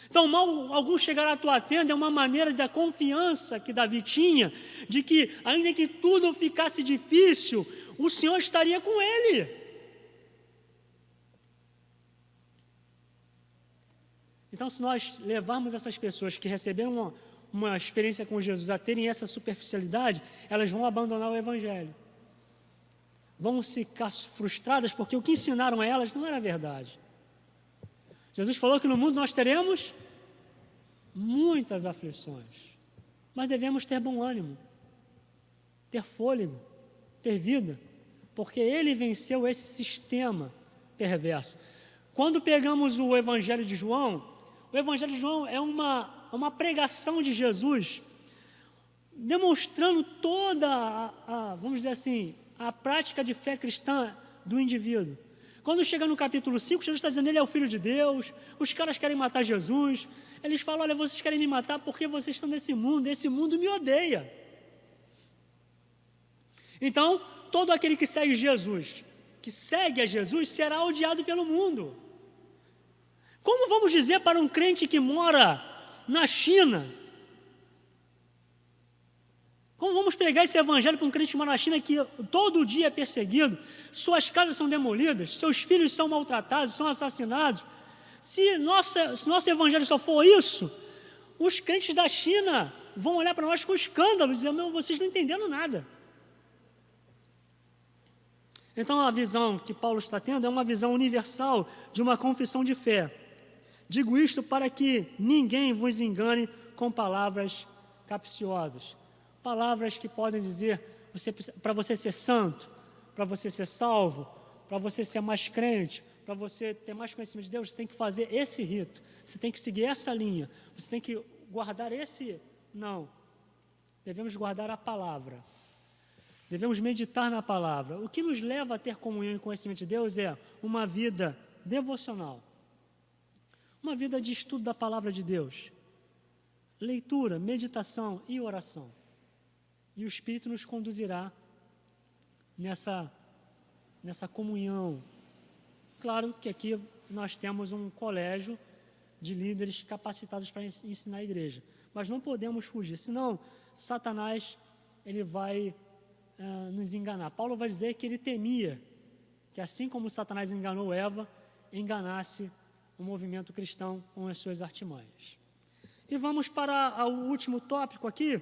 Então, mal algum chegará à tua tenda é uma maneira da confiança que Davi tinha, de que, ainda que tudo ficasse difícil, o Senhor estaria com ele. Então, se nós levarmos essas pessoas que receberam uma experiência com Jesus a terem essa superficialidade, elas vão abandonar o evangelho. Vão ficar frustradas porque o que ensinaram a elas não era verdade. Jesus falou que no mundo nós teremos muitas aflições, mas devemos ter bom ânimo, ter fôlego, ter vida, porque Ele venceu esse sistema perverso. Quando pegamos o Evangelho de João, o Evangelho de João é uma pregação de Jesus, demonstrando toda vamos dizer assim, a prática de fé cristã do indivíduo. Quando chega no capítulo 5, Jesus está dizendo, ele é o Filho de Deus, os caras querem matar Jesus, eles falam, olha, vocês querem me matar porque vocês estão nesse mundo, esse mundo me odeia. Então, todo aquele que segue Jesus, que segue a Jesus, será odiado pelo mundo. Como vamos dizer para um crente que mora na China? Como vamos pregar esse evangelho para um crente que mora na China que todo dia é perseguido, suas casas são demolidas, seus filhos são maltratados, são assassinados? Se nosso evangelho só for isso, os crentes da China vão olhar para nós com escândalo, dizendo, vocês não entenderam nada. Então a visão que Paulo está tendo é uma visão universal de uma confissão de fé. Digo isto para que ninguém vos engane com palavras capciosas. Palavras que podem dizer, para você ser santo, para você ser salvo, para você ser mais crente, para você ter mais conhecimento de Deus, você tem que fazer esse rito, você tem que seguir essa linha, você tem que guardar esse... Não, devemos guardar a palavra, devemos meditar na palavra. O que nos leva a ter comunhão e conhecimento de Deus é uma vida devocional, uma vida de estudo da palavra de Deus, leitura, meditação e oração. E o Espírito nos conduzirá nessa comunhão. Claro que aqui nós temos um colégio de líderes capacitados para ensinar a igreja, mas não podemos fugir, senão Satanás ele vai nos enganar. Paulo vai dizer que ele temia que assim como Satanás enganou Eva, enganasse o movimento cristão com as suas artimanhas. E vamos para o último tópico aqui,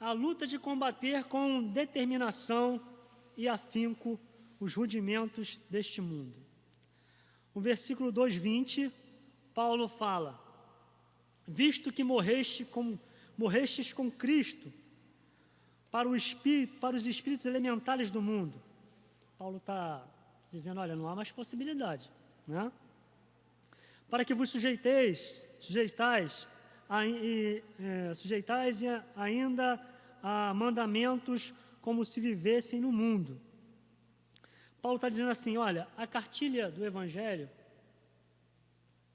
a luta de combater com determinação e afinco os rudimentos deste mundo. O versículo 2:20, Paulo fala, visto que morrestes com Cristo para os espíritos elementares do mundo. Paulo está dizendo, olha, não há mais possibilidade, né? Para que vos sujeitais ainda a mandamentos como se vivessem no mundo. Paulo está dizendo assim, olha, a cartilha do Evangelho,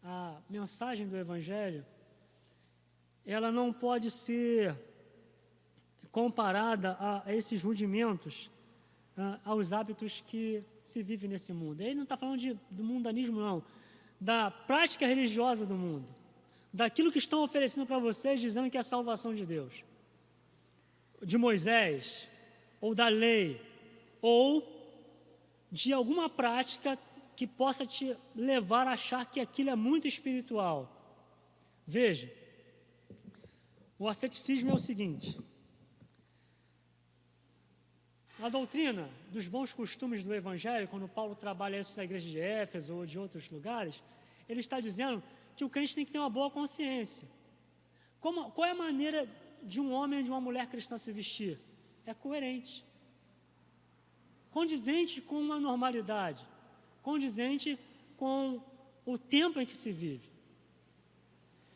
a mensagem do Evangelho, ela não pode ser comparada a esses rudimentos, aos hábitos que se vive nesse mundo. Ele não está falando do mundanismo, não, da prática religiosa do mundo, daquilo que estão oferecendo para vocês, dizendo que é a salvação de Deus, de Moisés, ou da lei, ou de alguma prática que possa te levar a achar que aquilo é muito espiritual. Veja, o asceticismo é o seguinte, a doutrina dos bons costumes do Evangelho, quando Paulo trabalha isso na igreja de Éfeso ou de outros lugares, ele está dizendo que o crente tem que ter uma boa consciência. Qual é a maneira de um homem ou de uma mulher cristã se vestir? É coerente, condizente com uma normalidade, condizente com o tempo em que se vive.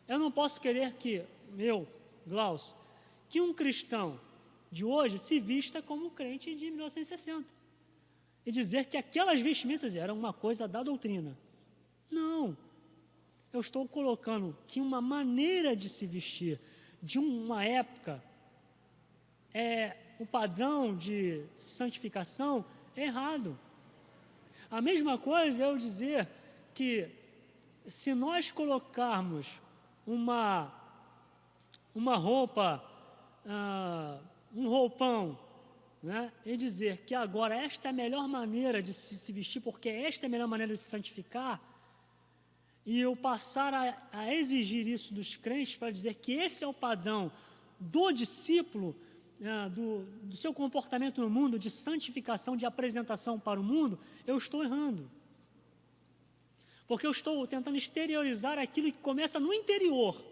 Eu não posso querer que, Glaucio, que um cristão de hoje se vista como um crente de 1960 e dizer que aquelas vestimentas eram uma coisa da doutrina. Não, eu estou colocando que uma maneira de se vestir de uma época, o padrão de santificação é errado. A mesma coisa é eu dizer que se nós colocarmos uma roupa, um roupão, né, e dizer que agora esta é a melhor maneira de se vestir, porque esta é a melhor maneira de se santificar, e eu passar a exigir isso dos crentes para dizer que esse é o padrão do discípulo, do seu comportamento no mundo, de santificação, de apresentação para o mundo, eu estou errando. Porque eu estou tentando exteriorizar aquilo que começa no interior.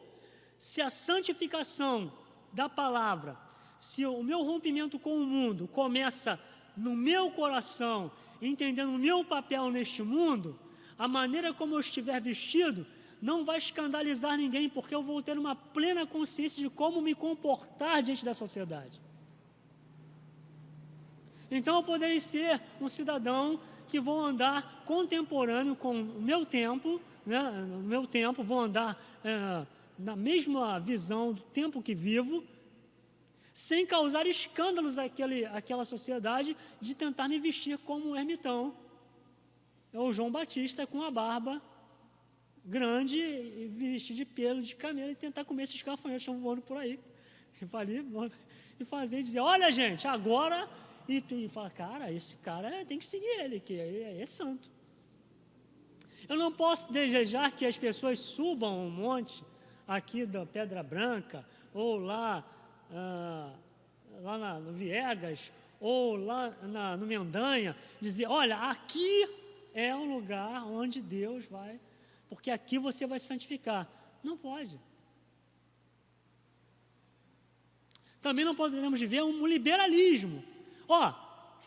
Se a santificação da palavra, se o meu rompimento com o mundo começa no meu coração, entendendo o meu papel neste mundo, a maneira como eu estiver vestido não vai escandalizar ninguém, porque eu vou ter uma plena consciência de como me comportar diante da sociedade. Então eu poderei ser um cidadão que vou andar contemporâneo com o meu tempo, né? No meu tempo, vou andar na mesma visão do tempo que vivo, sem causar escândalos àquela sociedade de tentar me vestir como um ermitão. É o João Batista com a barba grande e vestir de pelo de camelo e tentar comer esses gafanhotos que estão voando por aí. E fazer e dizer, olha gente, agora... E fala, cara, esse cara tem que seguir ele, que é santo. Eu não posso desejar que as pessoas subam um monte aqui da Pedra Branca, ou lá no Viegas, ou lá no Mendanha, dizer, olha, aqui é o lugar onde Deus vai, porque aqui você vai se santificar. Não pode. Também não podemos viver um liberalismo.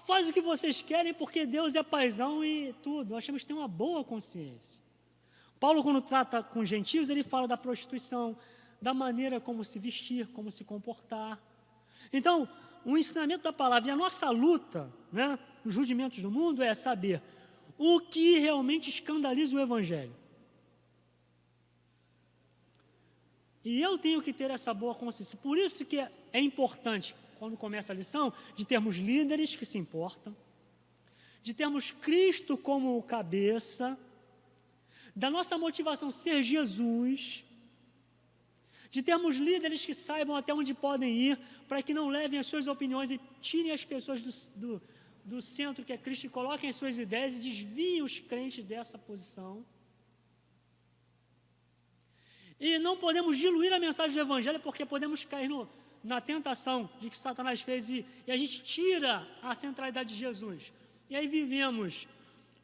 Faz o que vocês querem porque Deus é paizão e tudo. Nós temos que ter uma boa consciência. Paulo, quando trata com gentios, ele fala da prostituição, da maneira como se vestir, como se comportar. Então, o ensinamento da palavra e a nossa luta, né, os rudimentos do mundo, é saber o que realmente escandaliza o Evangelho. E eu tenho que ter essa boa consciência. Por isso que é importante, quando começa a lição, de termos líderes que se importam, de termos Cristo como cabeça, da nossa motivação ser Jesus, de termos líderes que saibam até onde podem ir, para que não levem as suas opiniões e tirem as pessoas do centro que é Cristo e coloquem as suas ideias e desviem os crentes dessa posição. E não podemos diluir a mensagem do Evangelho, porque podemos cair na tentação de que Satanás fez e a gente tira a centralidade de Jesus. E aí vivemos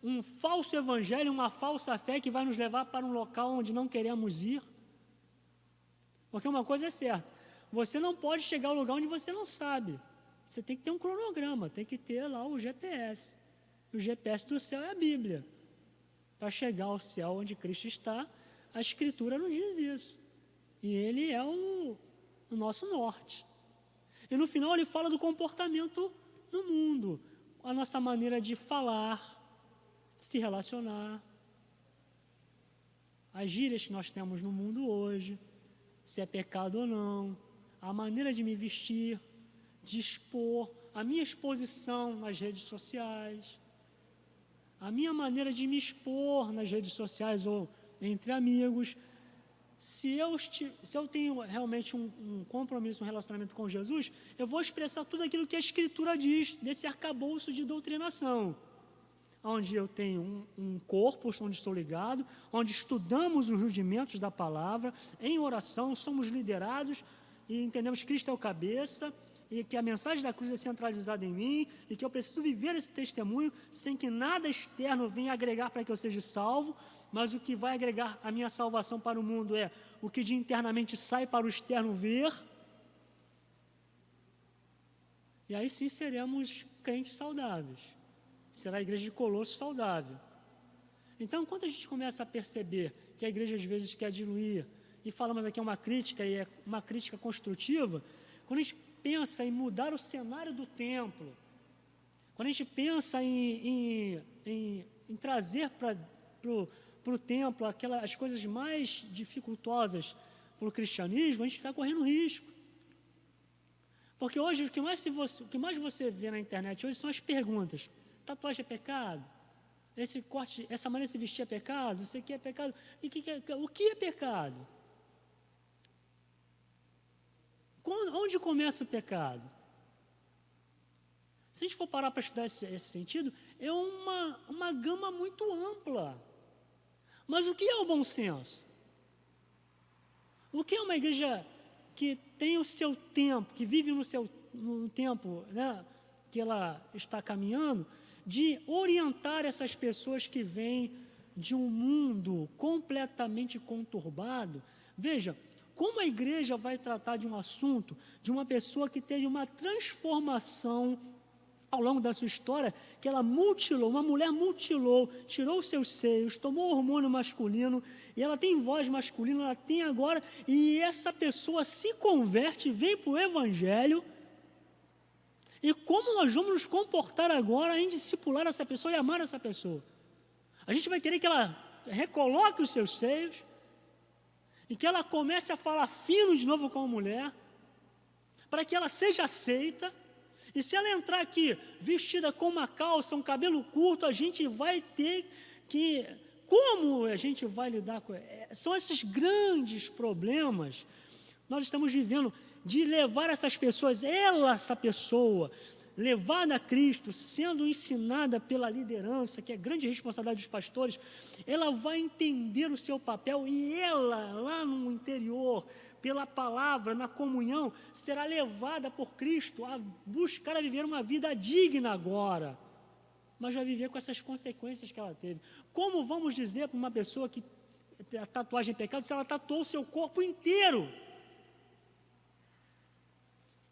um falso evangelho, uma falsa fé que vai nos levar para um local onde não queremos ir. Porque uma coisa é certa, você não pode chegar ao lugar onde você não sabe. Você tem que ter um cronograma, tem que ter lá o GPS. O GPS do céu é a Bíblia. Para chegar ao céu onde Cristo está, a Escritura nos diz isso. E Ele é o nosso norte. E no final ele fala do comportamento no mundo, a nossa maneira de falar, de se relacionar, as gírias que nós temos no mundo hoje, se é pecado ou não, a maneira de me vestir, de expor, a minha exposição nas redes sociais, a minha maneira de me expor nas redes sociais ou entre amigos. Se eu tenho realmente um compromisso, um relacionamento com Jesus, eu vou expressar tudo aquilo que a Escritura diz, nesse arcabouço de doutrinação, onde eu tenho um corpo, onde estou ligado, onde estudamos os rudimentos da palavra, em oração, somos liderados e entendemos que Cristo é o cabeça, e que a mensagem da cruz é centralizada em mim, e que eu preciso viver esse testemunho sem que nada externo venha agregar para que eu seja salvo, mas o que vai agregar a minha salvação para o mundo é o que de internamente sai para o externo ver. E aí sim seremos crentes saudáveis. Será a igreja de Colosso saudável. Então, quando a gente começa a perceber que a igreja às vezes quer diluir, e falamos aqui uma crítica, e é uma crítica construtiva, quando a gente pensa em mudar o cenário do templo, quando a gente pensa em trazer para o templo as coisas mais dificultosas para o cristianismo, a gente está correndo risco. Porque hoje o que mais você vê na internet hoje são as perguntas. Tatuagem é pecado? Esse corte, essa maneira de se vestir é pecado? Não sei o que é pecado. E o que é pecado? Onde começa o pecado? Se a gente for parar para estudar esse sentido, é uma gama muito ampla. Mas o que é o bom senso? O que é uma igreja que tem o seu tempo, que vive no tempo, né, que ela está caminhando, de orientar essas pessoas que vêm de um mundo completamente conturbado? Veja, como a igreja vai tratar de um assunto, de uma pessoa que teve uma transformação ao longo da sua história, que ela mutilou, uma mulher mutilou, tirou os seus seios, tomou hormônio masculino, e ela tem voz masculina, ela tem agora, e essa pessoa se converte, vem para o Evangelho, e como nós vamos nos comportar agora em discipular essa pessoa e amar essa pessoa? A gente vai querer que ela recoloque os seus seios, e que ela comece a falar fino de novo com a mulher, para que ela seja aceita. E se ela entrar aqui vestida com uma calça, um cabelo curto, a gente vai ter que... Como a gente vai lidar com... São esses grandes problemas. Nós estamos vivendo de levar essas pessoas, essa pessoa, levada a Cristo, sendo ensinada pela liderança, que é grande responsabilidade dos pastores, ela vai entender o seu papel e ela, lá no interior, pela palavra, na comunhão, será levada por Cristo a buscar a viver uma vida digna agora, mas vai viver com essas consequências que ela teve. Como vamos dizer para uma pessoa que a tatuagem é pecado se ela tatuou o seu corpo inteiro?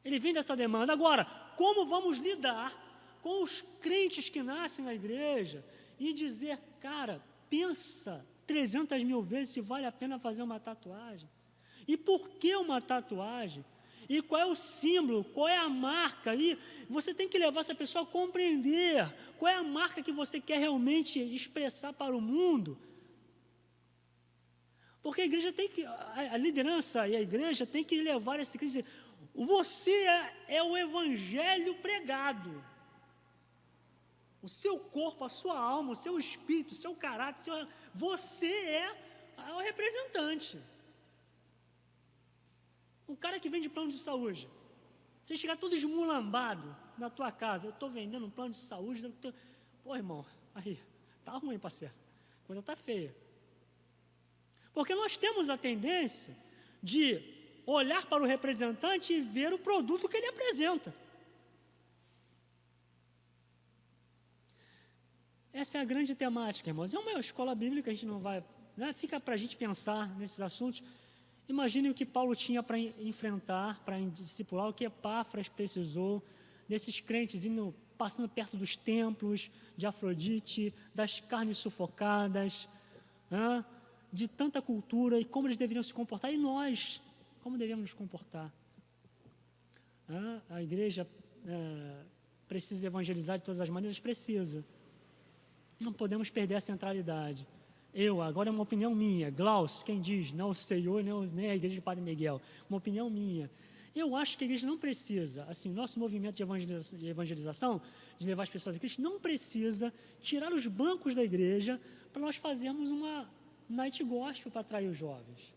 Ele vem dessa demanda. Agora, como vamos lidar com os crentes que nascem na igreja e dizer, cara, pensa 300 mil vezes se vale a pena fazer uma tatuagem? E por que uma tatuagem? E qual é o símbolo? Qual é a marca? E você tem que levar essa pessoa a compreender qual é a marca que você quer realmente expressar para o mundo. Porque a igreja tem que, a liderança e a igreja tem que levar esse Cristo. Você é o evangelho pregado. O seu corpo, a sua alma, o seu espírito, o seu caráter, você é o representante. Um cara que vende plano de saúde, você chegar todo esmulambado na tua casa, eu estou vendendo um plano de saúde, pô, irmão, aí, tá ruim, parceiro, a coisa tá feia. Porque nós temos a tendência de olhar para o representante e ver o produto que ele apresenta. Essa é a grande temática, irmãos. É uma escola bíblica, a gente não vai... Né? Fica para a gente pensar nesses assuntos. Imagine o que Paulo tinha para enfrentar, para discipular, o que Epáfras precisou, desses crentes passando perto dos templos de Afrodite, das carnes sufocadas, né? De tanta cultura, e como eles deveriam se comportar, e nós, como devemos nos comportar? A igreja precisa evangelizar de todas as maneiras? Precisa. Não podemos perder a centralidade. Agora é uma opinião minha, Glaucio, quem diz, não o Senhor, nem a igreja de Padre Miguel, uma opinião minha. Eu acho que a igreja não precisa, assim, nosso movimento de evangelização, de levar as pessoas a Cristo, não precisa tirar os bancos da igreja para nós fazermos uma night gospel para atrair os jovens.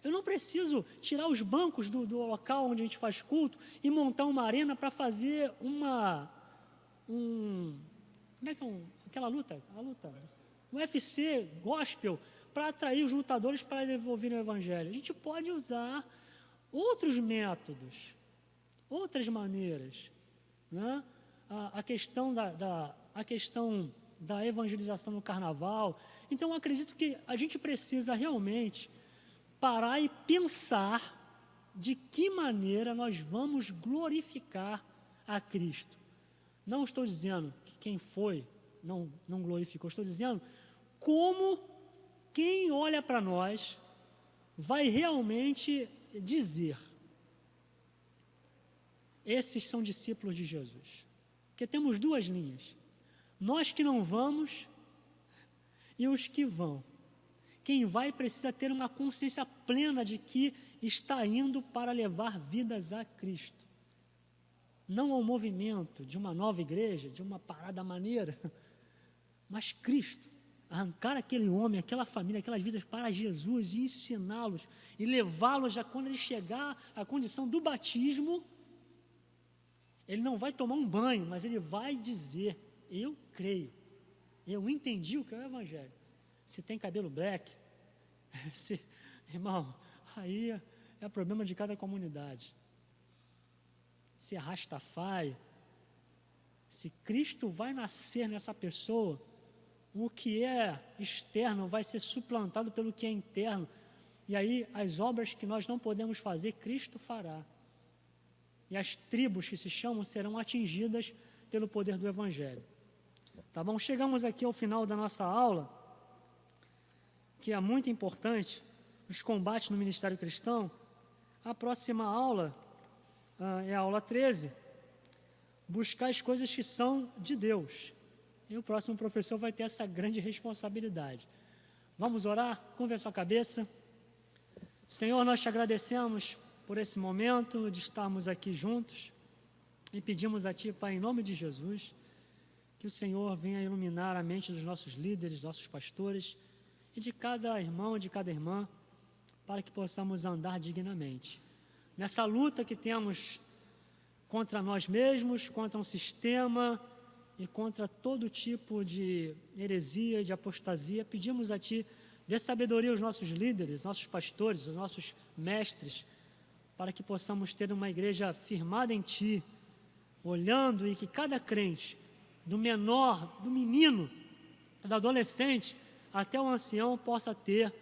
Eu não preciso tirar os bancos do local onde a gente faz culto e montar uma arena para fazer aquela luta, um UFC gospel, para atrair os lutadores para ouvirem o evangelho. A gente pode usar outros métodos. outras maneiras, né? A questão da evangelização no carnaval. Então, eu acredito que a gente precisa realmente parar e pensar de que maneira nós vamos glorificar a Cristo. Não estou dizendo que quem foi não glorificou, estou dizendo como quem olha para nós vai realmente dizer: esses são discípulos de Jesus. Porque temos duas linhas: nós que não vamos e os que vão. Quem vai precisa ter uma consciência plena de que está indo para levar vidas a Cristo. Não ao movimento de uma nova igreja, de uma parada maneira, mas Cristo. Arrancar aquele homem, aquela família, aquelas vidas para Jesus e ensiná-los e levá-los já quando ele chegar à condição do batismo. Ele não vai tomar um banho, mas ele vai dizer: eu creio, eu entendi o que é o Evangelho. Se tem cabelo black, irmão, aí é problema de cada comunidade. Se é Rastafari, se Cristo vai nascer nessa pessoa, o que é externo vai ser suplantado pelo que é interno. E aí as obras que nós não podemos fazer, Cristo fará. E as tribos que se chamam serão atingidas pelo poder do Evangelho. Tá bom? Chegamos aqui ao final da nossa aula, que é muito importante, os combates no ministério cristão. A próxima aula é a aula 13, buscar as coisas que são de Deus. E o próximo professor vai ter essa grande responsabilidade. Vamos orar? Curva a sua cabeça. Senhor, nós te agradecemos por esse momento de estarmos aqui juntos e pedimos a Ti, Pai, em nome de Jesus, que o Senhor venha iluminar a mente dos nossos líderes, nossos pastores e de cada irmão, de cada irmã, para que possamos andar dignamente. Nessa luta que temos contra nós mesmos, contra um sistema e contra todo tipo de heresia, de apostasia, pedimos a Ti, dê sabedoria aos nossos líderes, nossos pastores, aos nossos mestres, para que possamos ter uma igreja firmada em Ti, olhando, e que cada crente, do menor, do menino, do adolescente, até o ancião, possa ter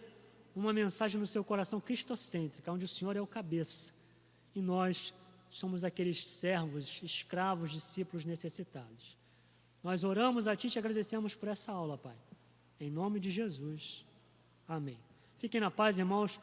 uma mensagem no seu coração cristocêntrica, onde o Senhor é o cabeça, e nós somos aqueles servos, escravos, discípulos necessitados. Nós oramos a Ti e te agradecemos por essa aula, Pai. Em nome de Jesus. Amém. Fiquem na paz, irmãos.